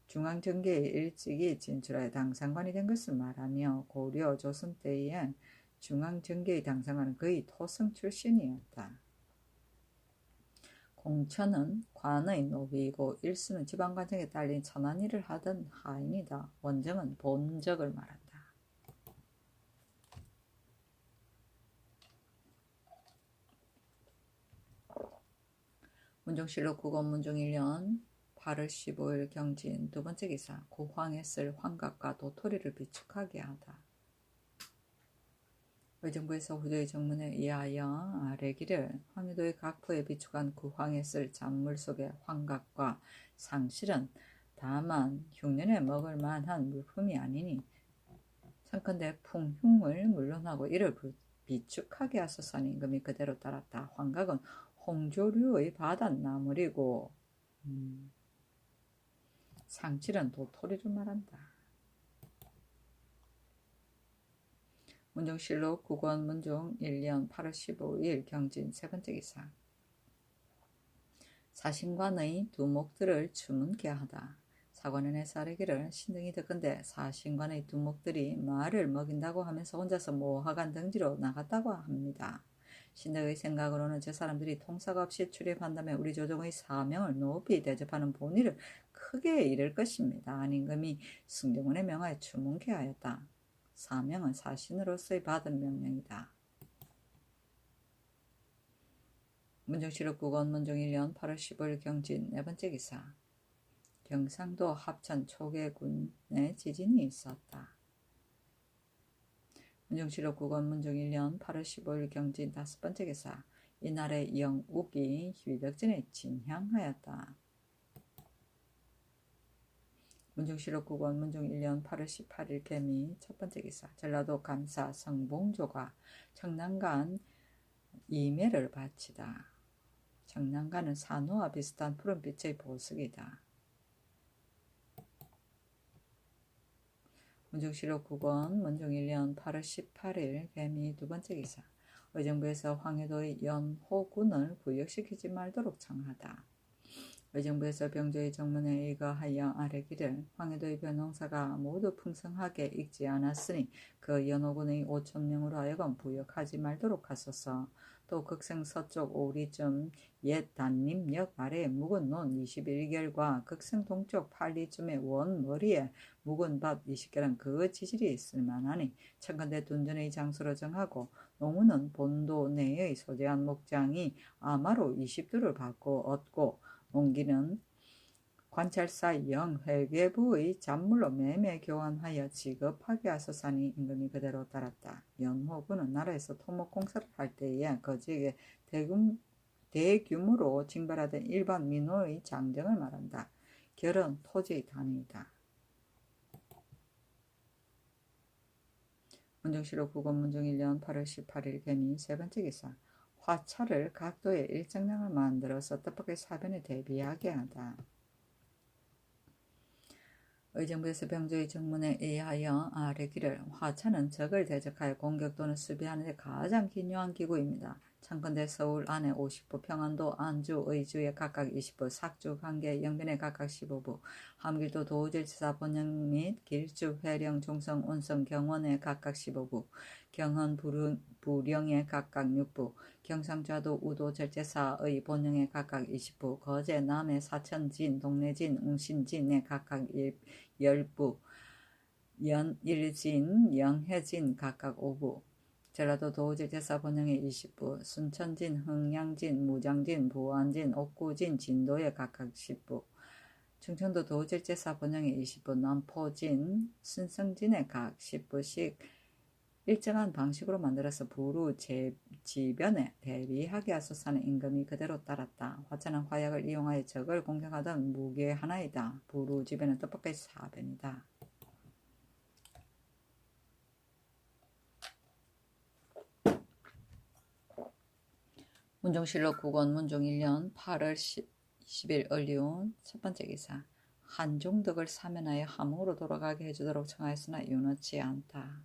중앙정계에 일찍이 진출하여 당상관이 된 것을 말하며 고려 조선 때에 중앙정계의 당상관은 거의 토성 출신이었다. 공천은 관의 노비이고 일수는 지방관청에 딸린 천한 일을 하던 하인이다. 원정은 본적을 말한다. 문종실록 국원문종 1년 8월 15일 경진 두 번째 기사. 고황에 쓸 환각과 도토리를 비축하게 하다. 의정부에서 후조의 정문에 의하여 아래기를 황해도의 각포에 비축한 구황에 쓸 잔물 속의 환각과 상실은 다만 흉년에 먹을 만한 물품이 아니니 청컨대 풍흉을 물론하고 이를 비축하게 하소서 하는 임금이 그대로 따랐다. 환각은 홍조류의 바닷나물이고 상실은 도토리를 말한다. 문종실록 국원문종 1년 8월 15일 경진 세 번째 기사. 사신관의 두목들을 주문케 하다. 사관원에서 아뢰기를 신등이 듣건대 사신관의 두목들이 말을 먹인다고 하면서 혼자서 모하간 등지로 나갔다고 합니다. 신등의 생각으로는 저 사람들이 통사가 없이 출입한다면 우리 조정의 사명을 높이 대접하는 본의를 크게 잃을 것입니다. 안임금이 승정원에 명하여 주문케 하였다. 사명은 사신으로서의 받은 명령이다. 문종실록 국원문종 1년 8월 15일 경진 네 번째 기사. 경상도 합천 초계군에 지진이 있었다. 문종실록 국원문종 1년 8월 15일 경진 다섯 번째 기사. 이날에 영욱이 휘덕전에 진향하였다. 문종실록 국원문종 1년 8월 18일 개미 첫 번째 기사. 전라도 감사 성봉조가 청난간 이매를 바치다. 청난간은 산호와 비슷한 푸른빛의 보석이다. 문종실록 국원문종 1년 8월 18일 개미 두 번째 기사. 의정부에서 황해도의 연호군을 구역시키지 말도록 청하다. 의정부에서 병조의 정문에 의거하여 아뢰기를 황해도의 변홍사가 모두 풍성하게 익지 않았으니 그 연호군의 5,000명으로 하여금 부역하지 말도록 하소서. 또 극성 서쪽 오리쯤 옛 단림역 아래에 묵은 논 21결과 극성 동쪽 팔리쯤의 원 머리에 묵은 밭 20개는 그 지질이 있을 만하니 청컨대 둔전의 장소로 정하고 농우는 본도 내의 소재한 목장이 아마로 20두를 받고 얻고 농기는 관찰사 영회계부의 잔물로 매매 교환하여 지급하게 하소서 하니 임금이 그대로 따랐다. 연호군은 나라에서 토목공사를 할 때에 거지에게 대규모로 징발하던 일반 민호의 장정을 말한다. 결은 토지의 단위이다. 문종실록 국원문종 1년 8월 18일 개미 세 번째 기사. 화차를 각도에 일정량을 만들어서 뜻밖의 사변에 대비하게 하다. 의정부에서 병조의 정문에 의하여 아뢰기를 화차는 적을 대적하여 공격 또는 수비하는 데 가장 기묘한 기구입니다. 청컨대 서울 안에 50부, 평안도, 안주, 의주에 각각 20부, 삭주, 관계, 영변에 각각 15부, 함길도, 도우질지사, 본영 및 길주, 회령, 종성, 온성, 경원에 각각 15부, 경헌, 부령에 각각 6부, 경상좌도, 우도, 절제사의 본영에 각각 20부, 거제, 남해, 사천진, 동래진, 웅신진에 각각 10부, 연일진, 영해진 각각 5부, 전라도 도질제사 번영의 20부, 순천진, 흥양진, 무장진, 부안진, 옥구진, 진도의 각각 10부, 충청도 도질제사 번영의 20부, 남포진, 순성진의 각 10부씩 일정한 방식으로 만들어서 부루 지변에 대비하게 하소서는 임금이 그대로 따랐다. 화자는 화약을 이용하여 적을 공격하던 무기의 하나이다. 부루 지변은 뜻밖의 사변이다. 문종실록 9권 문종 1년 8월 20일 을리운 첫 번째 기사. 한종덕을 사면하여 함흥으로 돌아가게 해주도록 청하였으나 윤허치 않다.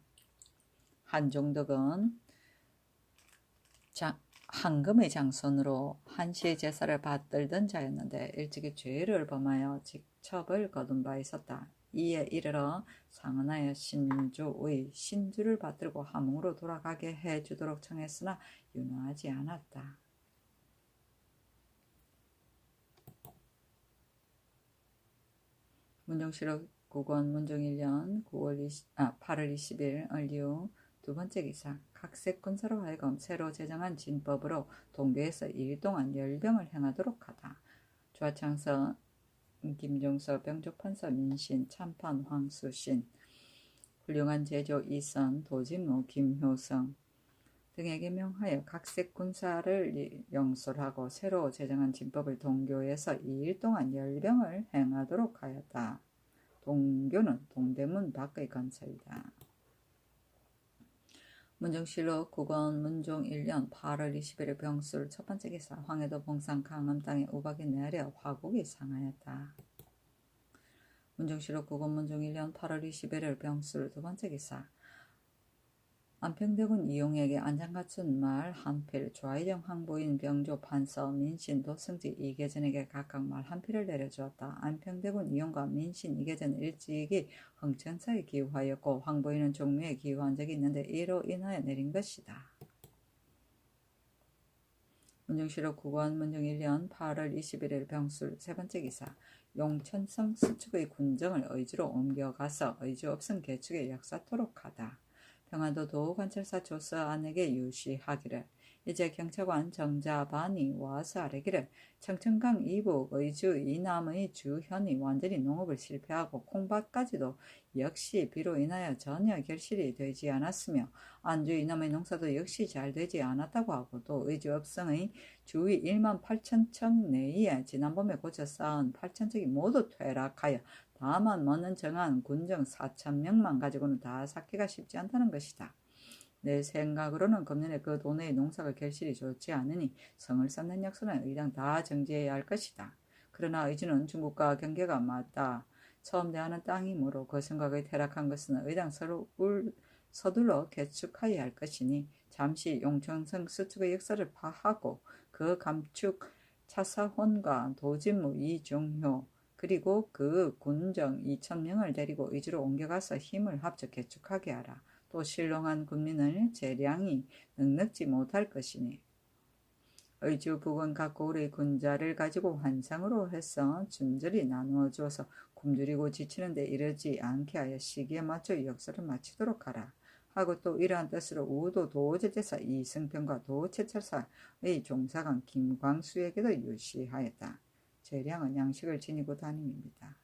한종덕은 한금의 장손으로 한시의 제사를 받들던 자였는데 일찍이 죄를 범하여 직첩을 거둔 바 있었다. 이에 이르러 상언하여 신주를 받들고 함흥으로 돌아가게 해주도록 청했으나 윤허하지 않았다. 문종실록 9권 문종 1년 8월 20일 을리우 두 번째 기사. 각색 군사로 하여금 새로 제정한 진법으로 동교에서 2일 동안 열병을 행하도록 하다. 좌창서 김종서, 병조판서 민신, 참판 황수신, 훌륭한 제조 이선, 도진무 김효성 등에게 명하여 각색 군사를 영솔하고 새로 제정한 진법을 동교에서 2일 동안 열병을 행하도록 하였다. 동교는 동대문 밖의 건설이다. 문종실록 9권 문종 1년 8월 20일 병술 첫 번째 기사. 황해도 봉산 강âm 땅에 우박이 내려 화곡이 상하였다. 문종실록 9권 문종 1년 8월 21일 병술 두 번째 기사. 안평대군 이용에게 안장 갖춘 말 한 필, 좌의정 황보인 병조 판서 민신 도승지 이계전에게 각각 말 한 필을 내려주었다. 안평대군 이용과 민신 이계전 일찍이 흥천사에 기우하였고 황보인은 종묘에 기우한 적이 있는데 이로 인하여 내린 것이다. 문종실록 9권 문종 1년 8월 21일 병술 세 번째 기사. 용천성 수축의 군정을 의주로 옮겨가서 의주업성 개축에 역사토록 하다. 평안도 도관찰사 조서안에게 유시하기를 이제 경찰관 정자반이 와서 아뢰기를 청천강 이북 의주 이남의 주현이 완전히 농업을 실패하고 콩밭까지도 역시 비로 인하여 전혀 결실이 되지 않았으며 안주 이남의 농사도 역시 잘 되지 않았다고 하고 또 의주 업성의 주위 1만 8천척 내에 지난봄에 고쳐 쌓은 8천척이 모두 퇴락하여 다만 먼는 정한 군정 4,000명만 가지고는 다 쌓기가 쉽지 않다는 것이다. 내 생각으로는 금년에 그 돈의 농사가 결실이 좋지 않으니 성을 쌓는 약소는 의당 다 정지해야 할 것이다. 그러나 의주는 중국과 경계가 맞다. 처음 대하는 땅이므로 그 생각이 퇴락한 것은 의당 서둘러 개축하여야 할 것이니 잠시 용천성 수축의 역사를 파하고 그 감축 차사혼과 도진무 이종효 그리고 그 군정 2,000명을 데리고 의주로 옮겨가서 힘을 합쳐 개축하게 하라. 또 신롱한 군민을 재량이 넉넉지 못할 것이니 의주 북은 각 고을의 군자를 가지고 환상으로 해서 준절히 나누어 주어서 굶주리고 지치는 데 이르지 않게 하여 시기에 맞춰 역사를 마치도록 하라. 하고 또 이러한 뜻으로 우도 도제제사 이승평과 도채철사의 종사관 김광수에게도 유시하였다. 재량은 양식을 지니고 다님입니다.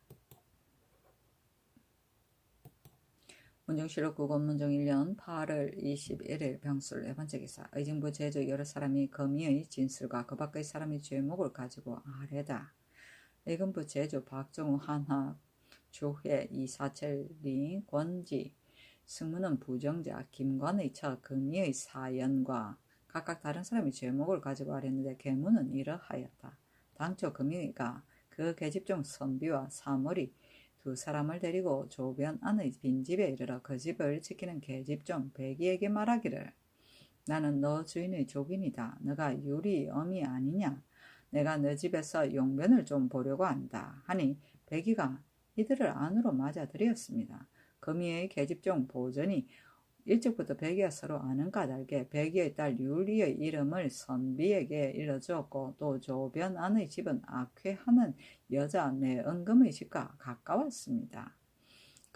문종실록 9권 문종 1년 8월 21일 병술 네 번째 기사. 의정부 제주 여러 사람이 거미의 진술과 그 밖의 사람이 죄목을 가지고 아뢰다. 의금부 제주 박정우 한학 조회 이사철리 권지 승무는 부정자 김관의 처 거미의 사연과 각각 다른 사람이 죄목을 가지고 아뢰는데 계문은 이러하였다. 당초 금융이가 그 계집종 선비와 사물이 두 사람을 데리고 조변 안의 빈집에 이르러 그 집을 지키는 계집종 백이에게 말하기를 나는 너 주인의 조빈이다. 너가 유리 엄이 아니냐. 내가 너 집에서 용변을 좀 보려고 한다. 하니 백이가 이들을 안으로 맞아들였습니다. 금이의 계집종 보전이 일찍부터 백이와 서로 아는 까닭에 백이의 딸 유리의 이름을 선비에게 일러주었고 또 조변 안의 집은 악회하는 여자 내은금의 집과 가까웠습니다.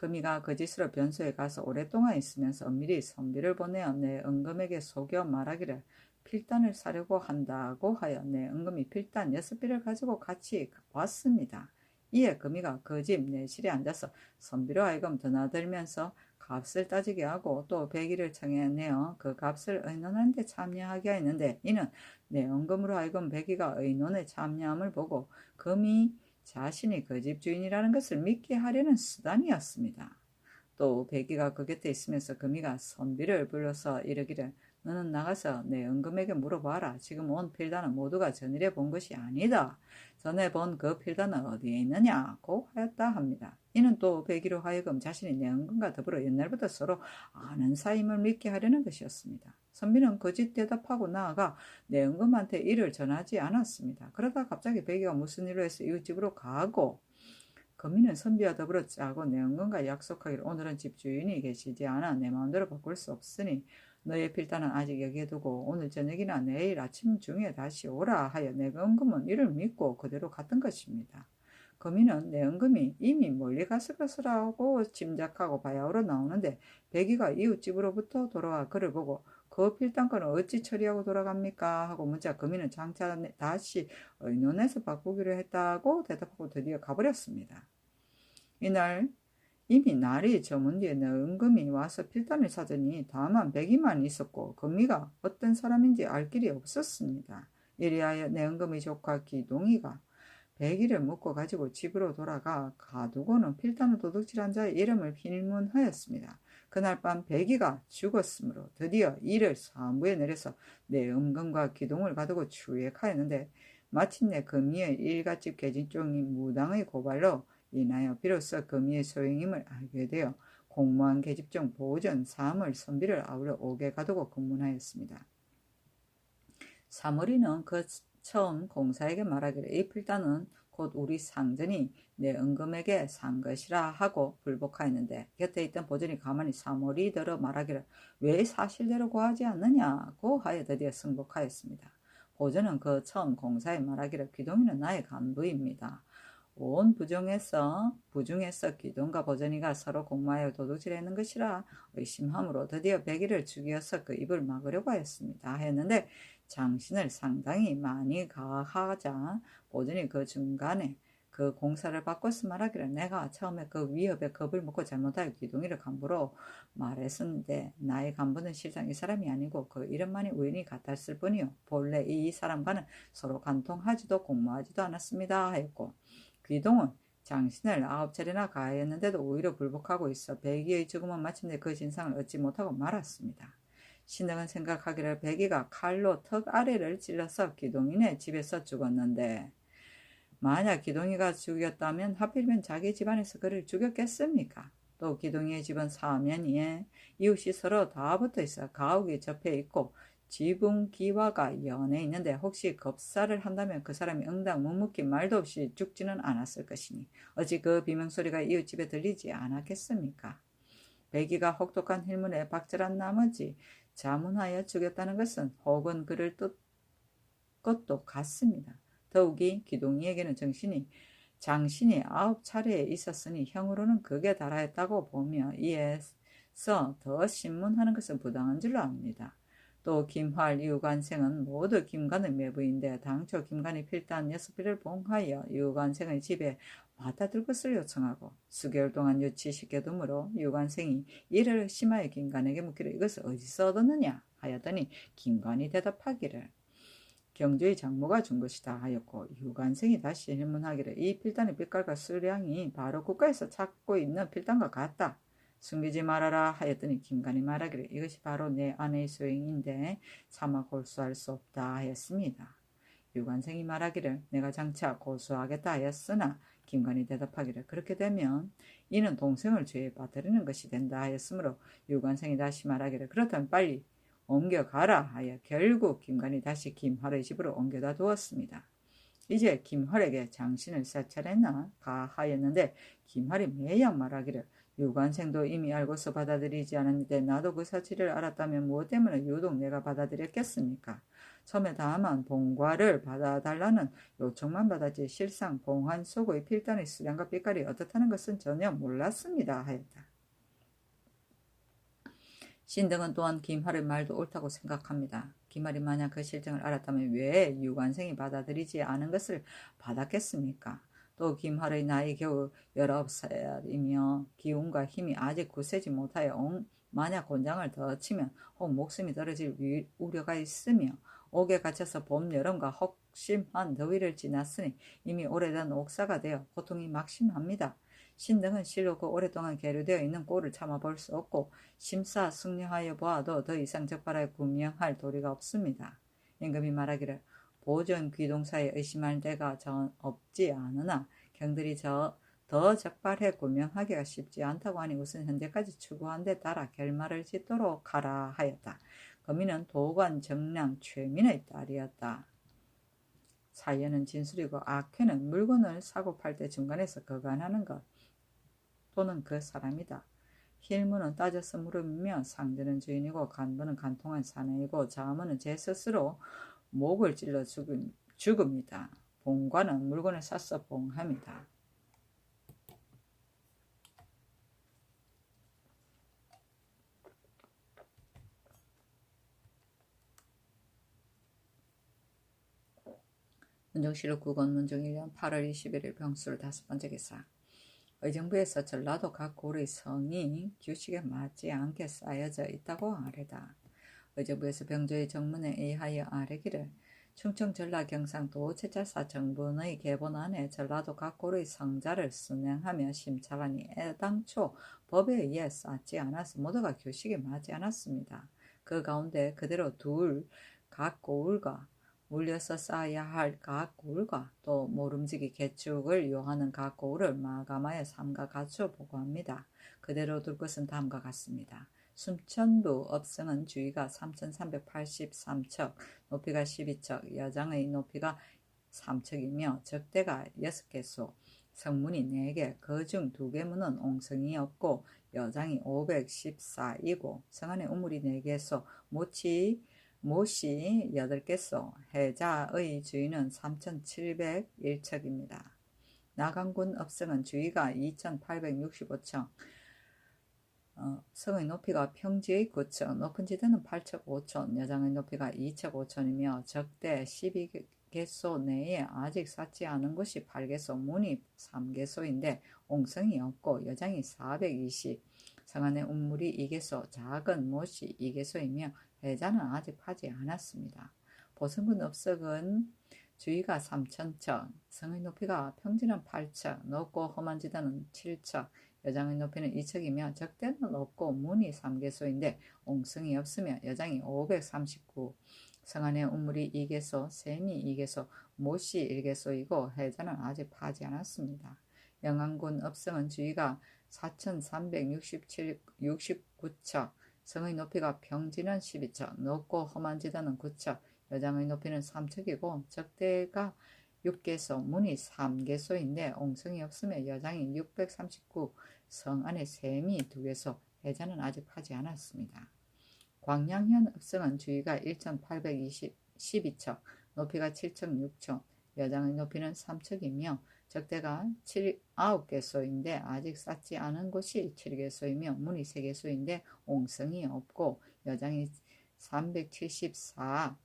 금이가 그 짓으로 변소에 가서 오랫동안 있으면서 엄밀히 선비를 보내어 내 은금에게 속여 말하기를 필단을 사려고 한다고 하여 내 은금이 필단 6비를 가지고 같이 왔습니다. 이에 금이가 그 집 내실에 앉아서 선비로 하여금 드나들면서 값을 따지게 하고 또 배기를 청해내어 그 값을 의논하는 데 참여하게 하였는데, 이는 내 은금으로 하여금 배기가 의논에 참여함을 보고 금이 자신이 그 집 주인이라는 것을 믿게 하려는 수단이었습니다. 또 배기가 그 곁에 있으면서 금이가 선비를 불러서 이르기를 너는 나가서 내 은금에게 물어봐라. 지금 온 필단은 모두가 전일에 본 것이 아니다. 전에 본 그 필단은 어디에 있느냐고 하였다 합니다. 이는 또 배기로 하여금 자신이 내 은금과 더불어 옛날부터 서로 아는 사이임을 믿게 하려는 것이었습니다. 선비는 거짓 대답하고 나아가 내 은금한테 이를 전하지 않았습니다. 그러다 갑자기 배기가 무슨 일로 해서 이웃집으로 가고 금이는 선비와 더불어 짜고 내 은금과 약속하기를 오늘은 집주인이 계시지 않아 내 마음대로 바꿀 수 없으니 너의 필단은 아직 여기에 두고 오늘 저녁이나 내일 아침 중에 다시 오라 하여 내 은금은 이를 믿고 그대로 갔던 것입니다. 금이는 내 은금이 이미 멀리 갔을 것이라고 짐작하고 바야흐로 나오는데 배기가 이웃집으로부터 돌아와 그를 보고 그 필단권을 어찌 처리하고 돌아갑니까? 하고 묻자 금이는 장차 다시 의논해서 바꾸기로 했다고 대답하고 드디어 가버렸습니다. 이날 이미 날이 저문 뒤에 내 은금이 와서 필단을 찾으니 다만 배기만 있었고 금이가 어떤 사람인지 알 길이 없었습니다. 이리하여 내 은금의 조카 기동이가 배기를 묶어 가지고 집으로 돌아가 가두고는 필단을 도둑질한 자의 이름을 필문하였습니다. 그날 밤 배기가 죽었으므로 드디어 이를 사무에 내려서 내 은금과 기동을 가두고 추액하였는데 마침내 금이의 일갓집 계집종이 무당의 고발로 인하여 비로소 금이의 소행임을 알게 되어 공무한 계집종 보전 사물 선비를 아우러 옥에 가두고 검문하였습니다. 사물이는 그 처음 공사에게 말하기를 이 필단은 곧 우리 상전이 내 은금에게 산 것이라 하고 불복하였는데 곁에 있던 보전이 가만히 사물이더러 말하기를 왜 사실대로 고하지 않느냐고 하여 드디어 승복하였습니다. 보전은 그 처음 공사에 말하기를 귀동이는 나의 간부입니다. 온 부중에서 기동과 보전이가 서로 공모하여 도둑질하는 것이라 의심함으로 드디어 배기를 죽여서 그 입을 막으려고 하였습니다. 했는데 장신을 상당히 많이 가하자 보전이 그 중간에 그 공사를 바꿔서 말하기를 내가 처음에 그 위협에 겁을 먹고 잘못하여 기동이를 간부로 말했었는데 나의 간부는 실상 이 사람이 아니고 그 이름만이 우연히 같았을 뿐이요 본래 이 사람과는 서로 간통하지도 공모하지도 않았습니다 하였고 귀동은 장신을 9차례나 가하였는데도 오히려 불복하고 있어 배기의 죽음은 마침내 그 진상을 얻지 못하고 말았습니다. 신등은 생각하기를 배기가 칼로 턱 아래를 찔러서 기동인의 집에서 죽었는데 만약 기동이가 죽였다면 하필이면 자기 집안에서 그를 죽였겠습니까? 또 기동이의 집은 사면이에 이웃이 서로 다 붙어 있어 가옥이 접해 있고 지붕 기와가 연해 있는데 혹시 겁사를 한다면 그 사람이 응당 묵묵히 말도 없이 죽지는 않았을 것이니 어찌 그 비명소리가 이웃집에 들리지 않았겠습니까? 배기가 혹독한 힐문에 박절한 나머지 자문하여 죽였다는 것은 혹은 그를 뜻 것도 같습니다. 더욱이 기동이에게는 장신이 9차례에 있었으니 형으로는 극에 달하였다고 보며 이에서 더 신문하는 것은 부당한 줄로 압니다. 또 김활, 유관생은 모두 김관의 매부인데 당초 김관이 필단 6비를 봉하여 유관생의 집에 맡아둘 것을 요청하고 수개월 동안 유치시켜 두므로 유관생이 이를 심하여 김관에게 묻기를 이것을 어디서 얻었느냐 하였더니 김관이 대답하기를 경주의 장모가 준 것이다 하였고 유관생이 다시 질문하기를 이 필단의 빛깔과 수량이 바로 국가에서 찾고 있는 필단과 같다. 숨기지 말아라 하였더니 김관이 말하기를 이것이 바로 내 아내의 소행인데 차마 고수할 수 없다 하였습니다. 유관생이 말하기를 내가 장차 고수하겠다 하였으나 김관이 대답하기를 그렇게 되면 이는 동생을 죄에 빠뜨리는 것이 된다 하였으므로 유관생이 다시 말하기를 그렇다면 빨리 옮겨가라 하여 결국 김관이 다시 김활의 집으로 옮겨다 두었습니다. 이제 김활에게 장신을 4차례나 가하였는데 김활이 매양 말하기를 유관생도 이미 알고서 받아들이지 않았는데 나도 그 사실을 알았다면 무엇 때문에 유독 내가 받아들였겠습니까? 처음에 다만 봉과를 받아달라는 요청만 받았지 실상 봉환 속의 필단의 수량과 빛깔이 어떻다는 것은 전혀 몰랐습니다 하였다. 신등은 또한 김할의 말도 옳다고 생각합니다. 김할이 만약 그 실정을 알았다면 왜 유관생이 받아들이지 않은 것을 받았겠습니까? 또 김할의 나이 겨우 19살이며 기운과 힘이 아직 굳세지 못하여 만약 곤장을 더 치면 혹 목숨이 떨어질 우려가 있으며 옥에 갇혀서 봄, 여름과 혹심한 더위를 지났으니 이미 오래된 옥사가 되어 고통이 막심합니다. 신등은 실로 그 오랫동안 계류되어 있는 꼴을 참아볼 수 없고 심사숙려하여 보아도 더 이상 적발하여 구명할 도리가 없습니다. 임금이 말하기를 보존 귀동사에 의심할 데가 없지 않으나 경들이 더 적발해 구명하기가 쉽지 않다고 하니 우선 현재까지 추구한 데 따라 결말을 짓도록 하라 하였다. 거민은 도관 정량 최민의 딸이었다. 사연은 진술이고 악회는 물건을 사고 팔 때 중간에서 거간하는 것 또는 그 사람이다. 힐무는 따져서 물으며 상대는 주인이고 간부는 간통한 사내이고 자문은 제 스스로 목을 찔러 죽음이다. 봉과는 물건을 사서 봉합니다. 문정실록 9권 문정 1년 8월 21일 병술 5번째 기사. 의정부에서 전라도 각 고의 성이 규칙에 맞지 않게 쌓여져 있다고 아뢰다. 의정부에서 병조의 정문에 의하여 아뢰기를 충청 전라 경상도 채찰사 정분의 계본안에 전라도 각 고의 성자를 순행하며 심찰하니 애당초 법에 의해 쌓지 않아서 모두가 규칙에 맞지 않았습니다. 그 가운데 그대로 각 고을과 물려서 쌓아야 할 각 고을과 또 모름지기 개축을 요하는 각 고을을 마감하여 삼가 갖추어 보고합니다. 그대로 둘 것은 다음과 같습니다. 순천부 업성은 주위가 3383척, 높이가 12척, 여장의 높이가 3척이며 적대가 6개소, 성문이 4개, 그중 2개문은 옹성이 없고 여장이 514이고 성안에 우물이 4개소, 못이 8개소, 해자의 주위는 3701척입니다. 나강군 업성은 주위가 2865척, 성의 높이가 평지의 9척, 높은 지대는 8척 5천, 여장의 높이가 2척 5천이며 적대 12개소 내에 아직 쌓지 않은 곳이 8개소, 문이 3개소인데 옹성이 없고 여장이 420, 성안의 우물이 2개소, 작은 못이 2개소이며 해자는 아직 파지 않았습니다. 보성군 업석은 주위가 3천척, 성의 높이가 평지는 8척, 높고 험한 지대는 7척, 여장의 높이는 2척이며 적대는 없고 문이 3개소인데 옹성이 없으며 여장이 539, 성안의 우물이 2개소, 샘이 2개소, 못이 1개소이고 해자는 아직 파지 않았습니다. 영안군 업성은 주위가 4369척, 성의 높이가 평지는 12척, 높고 험한 지대는 9척, 여장의 높이는 3척이고 적대가 6개소, 문이 3개소인데 옹성이 없으며 여장이 639, 성 안에 샘이 2개소, 해자는 아직 파지 않았습니다. 광양현 업성은 주위가 1812척, 높이가 7척 6천, 여장의 높이는 3척이며 적대가 9개소인데 아직 쌓지 않은 곳이 7개소이며 문이 3개소인데 옹성이 없고 여장이 374,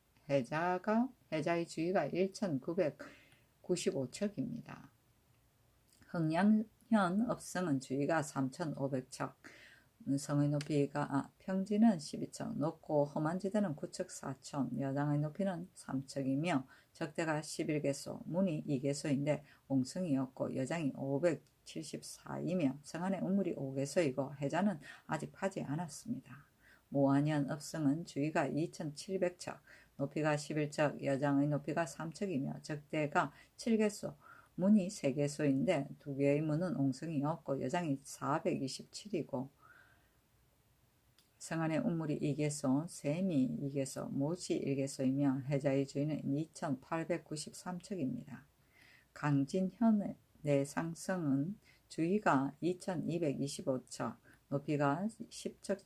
해자의 주위가 1995척입니다. 흥양현 업성은 주위가 3500척, 성의 높이가 평지는 12척, 높고 험한 지대는 9척 4천, 여장의 높이는 3척이며 적대가 11개소, 문이 2개소인데 옹성이 없고 여장이 574이며 성안의 우물이 5개소이고 해자는 아직 파지 않았습니다. 모안현 업성은 주위가 2700척, 높이가 11척, 여장의 높이가 3척이며 적대가 7개소, 문이 3개소인데 2개의 문은 옹성이 없고 여장이 427이고 성안의 우물이 2개소, 샘이 2개소, 못이 1개소이며 해자의 주위는 2893척입니다. 강진현의 내상성은 주위가 2225척, 높이가 10척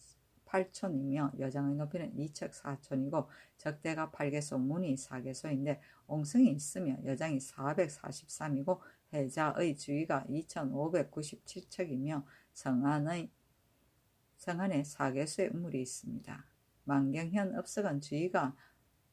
8촌이며 여장의 높이는 2척 4촌이고 적대가 8개소, 문이 4개소인데 옹성이 있으며 여장이 443이고 해자의 주위가 2597척이며 성안에 4개소의 우물이 있습니다. 만경현 읍석은 주위가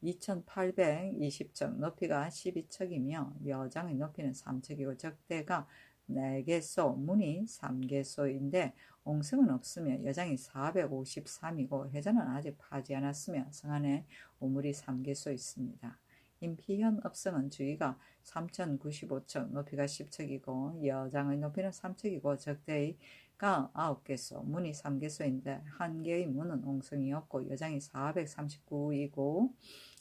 2820척, 높이가 12척이며 여장의 높이는 3척이고 적대가 4개소, 문이 3개소인데 옹성은 없으며 여장이 453이고 해자는 아직 파지 않았으며 성안에 우물이 3개소 있습니다. 임피현 읍성은 주위가 3095척, 높이가 10척이고 여장의 높이는 3척이고 적대가 9개소, 문이 3개소인데 한 개의 문은 옹성이 없고 여장이 439이고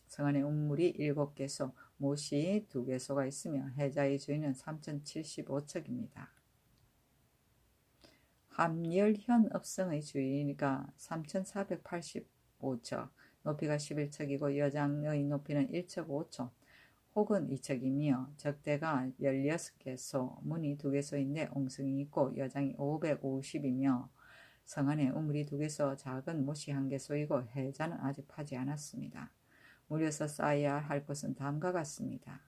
성안에 우물이 7개소, 못이 2개소가 있으며 해자의 주위는 3075척입니다. 함열현 읍성의 주위가 3485척, 높이가 11척이고 여장의 높이는 1척 5촌 혹은 2척이며 적대가 16개소, 문이 2개소인데 옹성이 있고 여장이 550이며 성안에 우물이 2개소, 작은 못이 1개소이고 해자는 아직 파지 않았습니다. 물려서 쌓아야 할 것은 다음과 같습니다.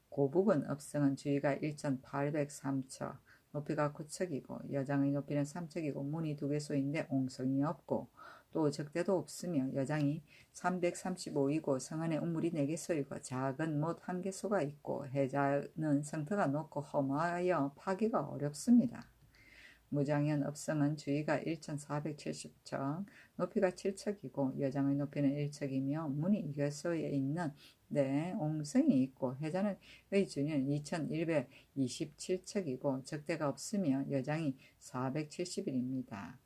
고북은 읍성은 주위가 1803척, 높이가 9척이고 여장의 높이는 3척이고 문이 2개소인데 옹성이 없고 또 적대도 없으며 여장이 335이고 성안에 우물이 4개소이고 작은 못 1개소가 있고 해자는 성터가 높고 험하여 파기가 어렵습니다. 무장현 읍성은 주위가 1470척, 높이가 7척이고 여장의 높이는 1척이며 문이 2개소에 있는데 옹성이 있고 해자의 주위는 2127척이고 적대가 없으며 여장이 470일입니다.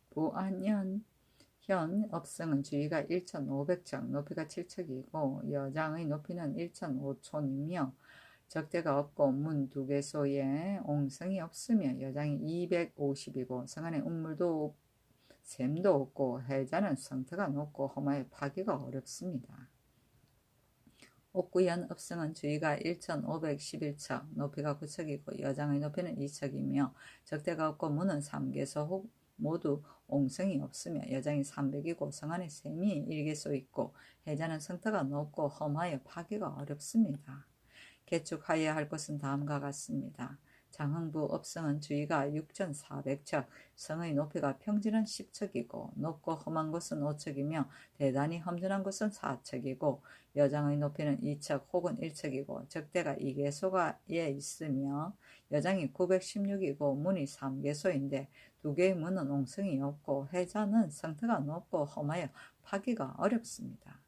부안현 읍성은 주위가 1500척, 높이가 7척이고 여장의 높이는 1005촌이며 적대가 없고 문 2개소에 옹성이 없으며 여장이 250이고 성안에 우물도 샘도 없고 해자는 성터가 높고 험하여 파기가 어렵습니다. 옥구현 읍성은 주위가 1511척, 높이가 9척이고 여장의 높이는 2척이며 적대가 없고 문은 3개소 모두 옹성이 없으며 여장이 300이고 성안에 샘이 1개소 있고 해자는 성터가 높고 험하여 파기가 어렵습니다. 개축하여야 할 것은 다음과 같습니다. 장흥부 읍성은 주위가 6400척, 성의 높이가 평지는 10척이고 높고 험한 곳은 5척이며 대단히 험준한 곳은 4척이고 여장의 높이는 2척 혹은 1척이고 적대가 2개소에 있으며 여장이 916이고 문이 3개소인데 2개의 문은 옹성이 없고 해자는 성터가 높고 험하여 파기가 어렵습니다.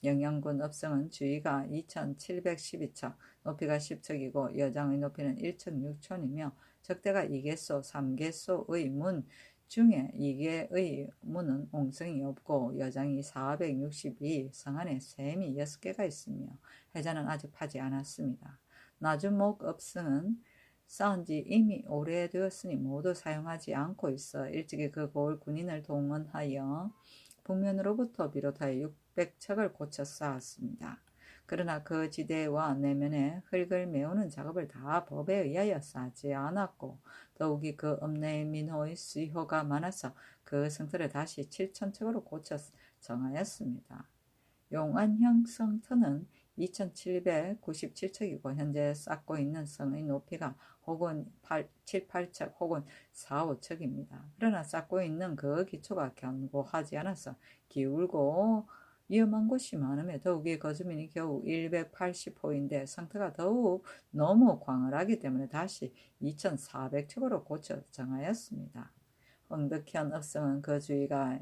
영양군 읍성은 주위가 2712척, 높이가 10척이고 여장의 높이는 1척 6촌이며 적대가 2개소, 3개소의 문 중에 2개의 문은 옹성이 없고 여장이 462, 성안에 샘이 6개가 있으며 해자는 아직 파지 않았습니다. 나주목 읍성은 쌓은 지 이미 오래되었으니 모두 사용하지 않고 있어 일찍이 그 고을 군인을 동원하여 북면으로부터 비롯하여 600척을 고쳐 쌓았습니다. 그러나 그 지대와 내면에 흙을 메우는 작업을 다 법에 의하여 쌓지 않았고 더욱이 그 읍내의 민호의 수효가 많아서 그 성터를 다시 7,000척으로 고쳐 정하였습니다. 용안형 성터는 2797척이고 현재 쌓고 있는 성의 높이가 혹은 7, 8척 혹은 4, 5척입니다. 그러나 쌓고 있는 그 기초가 견고하지 않아서 기울고 위험한 곳이 많으며 더욱이 거주민이 겨우 180호인데 성터가 더욱 너무 광활하기 때문에 다시 2400척으로 고쳐 정하였습니다. 흥덕현 읍성은 그 주위가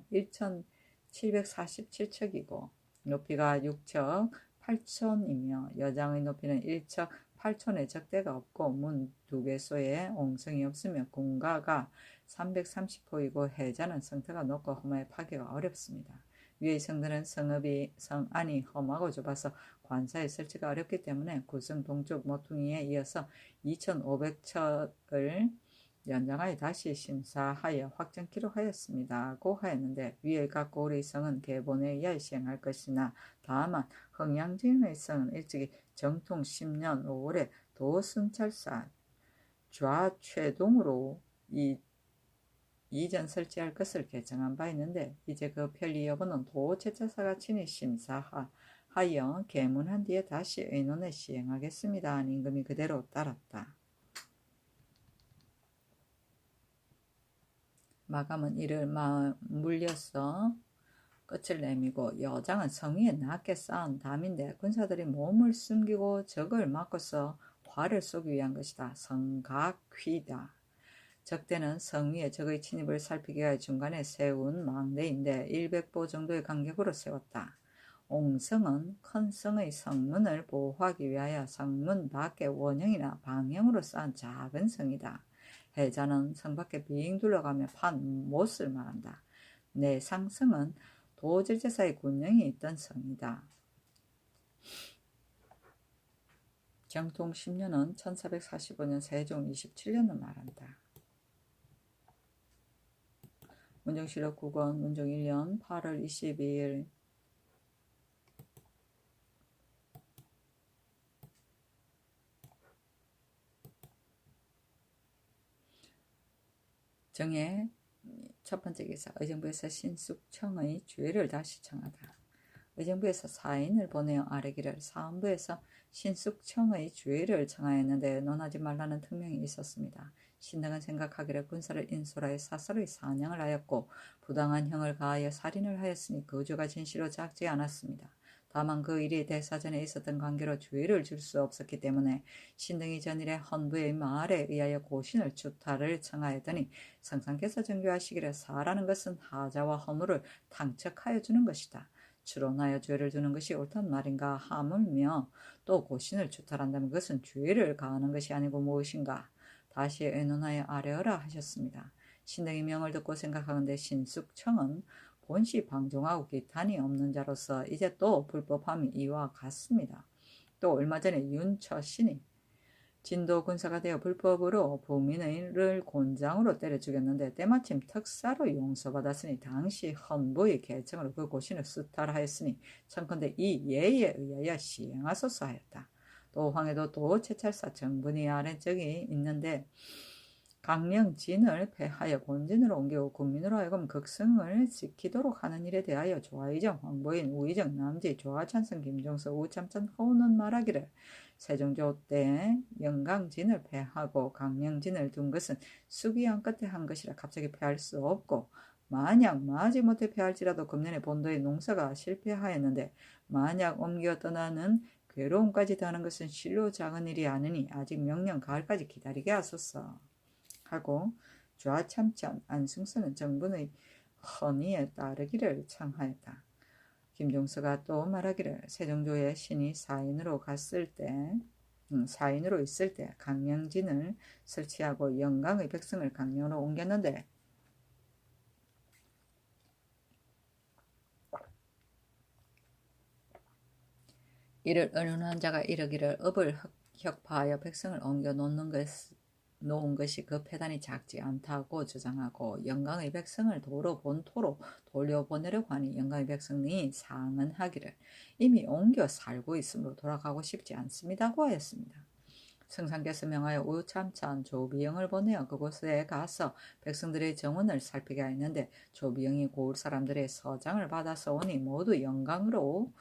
1747척이고 높이가 6척 8촌이며 여장의 높이는 1척 8촌에 적대가 없고 문 2개소에 옹성이 없으며 군가가 330호이고 해자는 성터가 높고 험하여 파기가 어렵습니다. 위의 성들은 성안이 험하고 좁아서 관사에 설치가 어렵기 때문에 구성 동쪽 모퉁이에 이어서 2500척을 연장하여 다시 심사하여 확정키로 하였습니다고 하였는데 위의 각 고을의 성은 계본에 의하여 시행할 것이나 다만 흥양진의 성은 일찍이 정통 10년 5월에 도순찰사 좌최동으로 이전 설치할 것을 결정한 바 있는데 이제 그 편리 여부는 도제차사가 친히 심사하여 개문한 뒤에 다시 의논에 시행하겠습니다. 임금이 그대로 따랐다. 마감은 이를 물려서 끝을 내미고 여장은 성위에 낮게 쌓은 담인데 군사들이 몸을 숨기고 적을 막고서 화를 쏘기 위한 것이다. 성각휘다. 적대는 성위에 적의 침입을 살피기 위해 중간에 세운 망대인데 100보 정도의 간격으로 세웠다. 옹성은 큰 성의 성문을 보호하기 위하여 성문 밖에 원형이나 방형으로 쌓은 작은 성이다. 해자는 성 밖에 빙 둘러가며 판 못을 말한다. 내상성은 도질제사의 군령이 있던 성이다. 정통 10년은 1445년 세종 27년을 말한다. 문정실록 9권 문종 1년 8월 22일 정의 첫 번째 기사 의정부에서 신숙청의 주의를 다시 청하다. 의정부에서 사인을 보내어 아뢰기를 사헌부에서 신숙청의 주의를 청하였는데 논하지 말라는 특명이 있었습니다. 신등은 생각하기를 군사를 인솔하여 사설의 사냥을 하였고 부당한 형을 가하여 살인을 하였으니 거주가 진시로 작지 않았습니다. 다만 그 일이 대사전에 있었던 관계로 주의를 줄 수 없었기 때문에 신등이 전일에 헌부의 말에 의하여 고신을 추타를 청하였더니 성상께서 정교하시기를 사라는 것은 하자와 허물을 탕척하여 주는 것이다. 추론하여 죄를 두는 것이 옳단 말인가 하물며 또 고신을 추탈한다면 그것은 죄를 가하는 것이 아니고 무엇인가. 다시 의논하여 아뢰어라 하셨습니다. 신등이 명을 듣고 생각하건대 신숙청은 본시 방종하고 기탄이 없는 자로서 이제 또 불법함이 이와 같습니다. 또 얼마 전에 윤처신이 진도 군사가 되어 불법으로 부민을 곤장으로 때려 죽였는데 때마침 특사로 용서받았으니 당시 헌부의 계청으로 그 고신을 수탈하였으니 청컨대 이 예에 의하여 시행하소서 하였다. 또 황해도 도채찰사 정분이 아래쪽이 있는데 강령진을 폐하여 본진으로 옮기고 국민으로 하여금 극성을 지키도록 하는 일에 대하여 조하의정, 황보인, 우의정, 남지, 조하찬성, 김종서, 우참찬, 허우는 말하기를 세종조 때 영강진을 폐하고 강령진을 둔 것은 수기한 끝에 한 것이라 갑자기 폐할 수 없고 만약 마지못해 폐할지라도 금년에 본도의 농사가 실패하였는데 만약 옮겨 떠나는 괴로움까지 더하는 것은 실로 작은 일이 아니니 아직 명령 가을까지 기다리게 하소서. 하고 좌참찬 안승선은 정분의 헌의에 따르기를 청하였다. 김종서가 또 말하기를 세종조의 신이 사인으로 있을 때 강령진을 설치하고 영강의 백성을 강령으로 옮겼는데 이를 의논한 자가 이르기를 업을 혁파하여 백성을 옮겨 놓은 것이 그 폐단이 작지 않다고 주장하고 영광의 백성을 도로 본토로 돌려보내려고 하니 영광의 백성이 상언하기를 이미 옮겨 살고 있으므로 돌아가고 싶지 않습니다고 하였습니다. 성상께서 명하여 우참찬 조비영을 보내어 그곳에 가서 백성들의 정원을 살피게 하였는데 조비영이 고을 사람들의 서장을 받아서 오니 모두 영광으로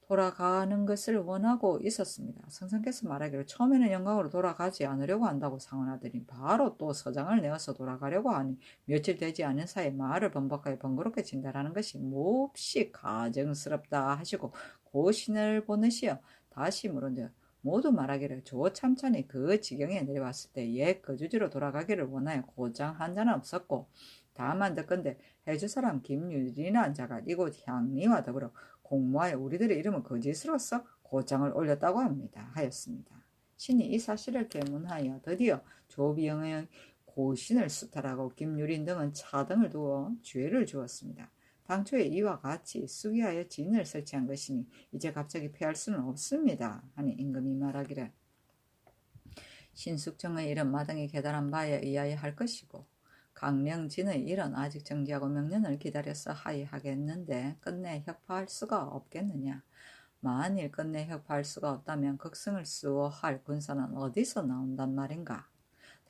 돌아가는 것을 원하고 있었습니다. 성상께서 말하기를 처음에는 영광으로 돌아가지 않으려고 한다고 상언하더니 바로 또 서장을 내어서 돌아가려고 하니 며칠 되지 않은 사이에 말을 번복하여 번거롭게 진달하는 것이 몹시 가증스럽다 하시고 고신을 보내시어 다시 물은데 모두 말하기를 조참찬이 그 지경에 내려왔을 때 옛 거주지로 돌아가기를 원하여 고장 한 자는 없었고 다만 듣건대 해주 사람 김유리라는 자가 이곳 향리와 더불어 공모하여 우리들의 이름을 거짓으로써 고장을 올렸다고 합니다. 하였습니다. 신이 이 사실을 계문하여 드디어 조비영의 고신을 수탈하고 김유린 등은 차등을 두어 죄를 주었습니다. 당초에 이와 같이 수기하여 진을 설치한 것이니 이제 갑자기 폐할 수는 없습니다. 하니 임금이 말하기를 신숙청의 일은 마땅히 계달한 바에 의하여 할 것이고 강령진의 일은 아직 정지하고 명년을 기다려서 하의하겠는데 끝내 혁파할 수가 없겠느냐. 만일 끝내 혁파할 수가 없다면 극성을 수호할 군사는 어디서 나온단 말인가.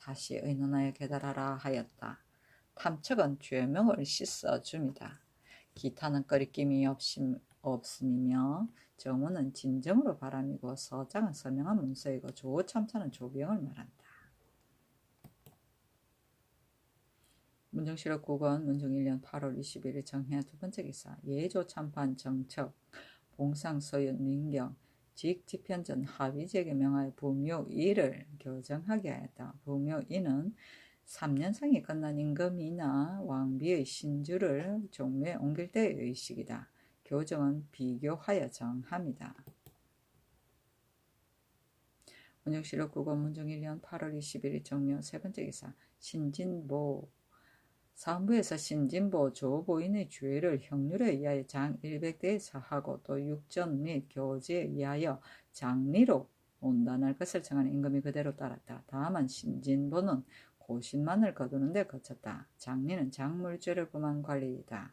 다시 의논하여 계달하라 하였다. 탐척은 죄명을 씻어줍니다. 기타는 꺼리낌이 없음이며 정우는 진정으로 바람이고 서장은 서명한 문서이고 조참사는 조병을 말한다. 문정실록 9권 문정 1년 8월 21일 정해 두 번째 기사 예조 참판 정척 봉상 소연 민경 직 집현전 하위직에 명하여 부묘이를 교정하게 하였다. 부묘이는 3년상이 끝난 임금이나 왕비의 신주를 종묘에 옮길 때의 의식이다. 교정은 비교하여 정합니다. 문정실록 9권 문정 1년 8월 21일 정묘 세 번째 기사 신진보 사헌부에서 신진보 조보인의 주의를 형률에 의하여 장 100대에 사하고 또 육전 및 교지에 의하여 장리로 온단할 것을 정하는 임금이 그대로 따랐다. 다만 신진보는 고신만을 거두는 데 거쳤다. 장리는 작물죄를 범한 관리이다.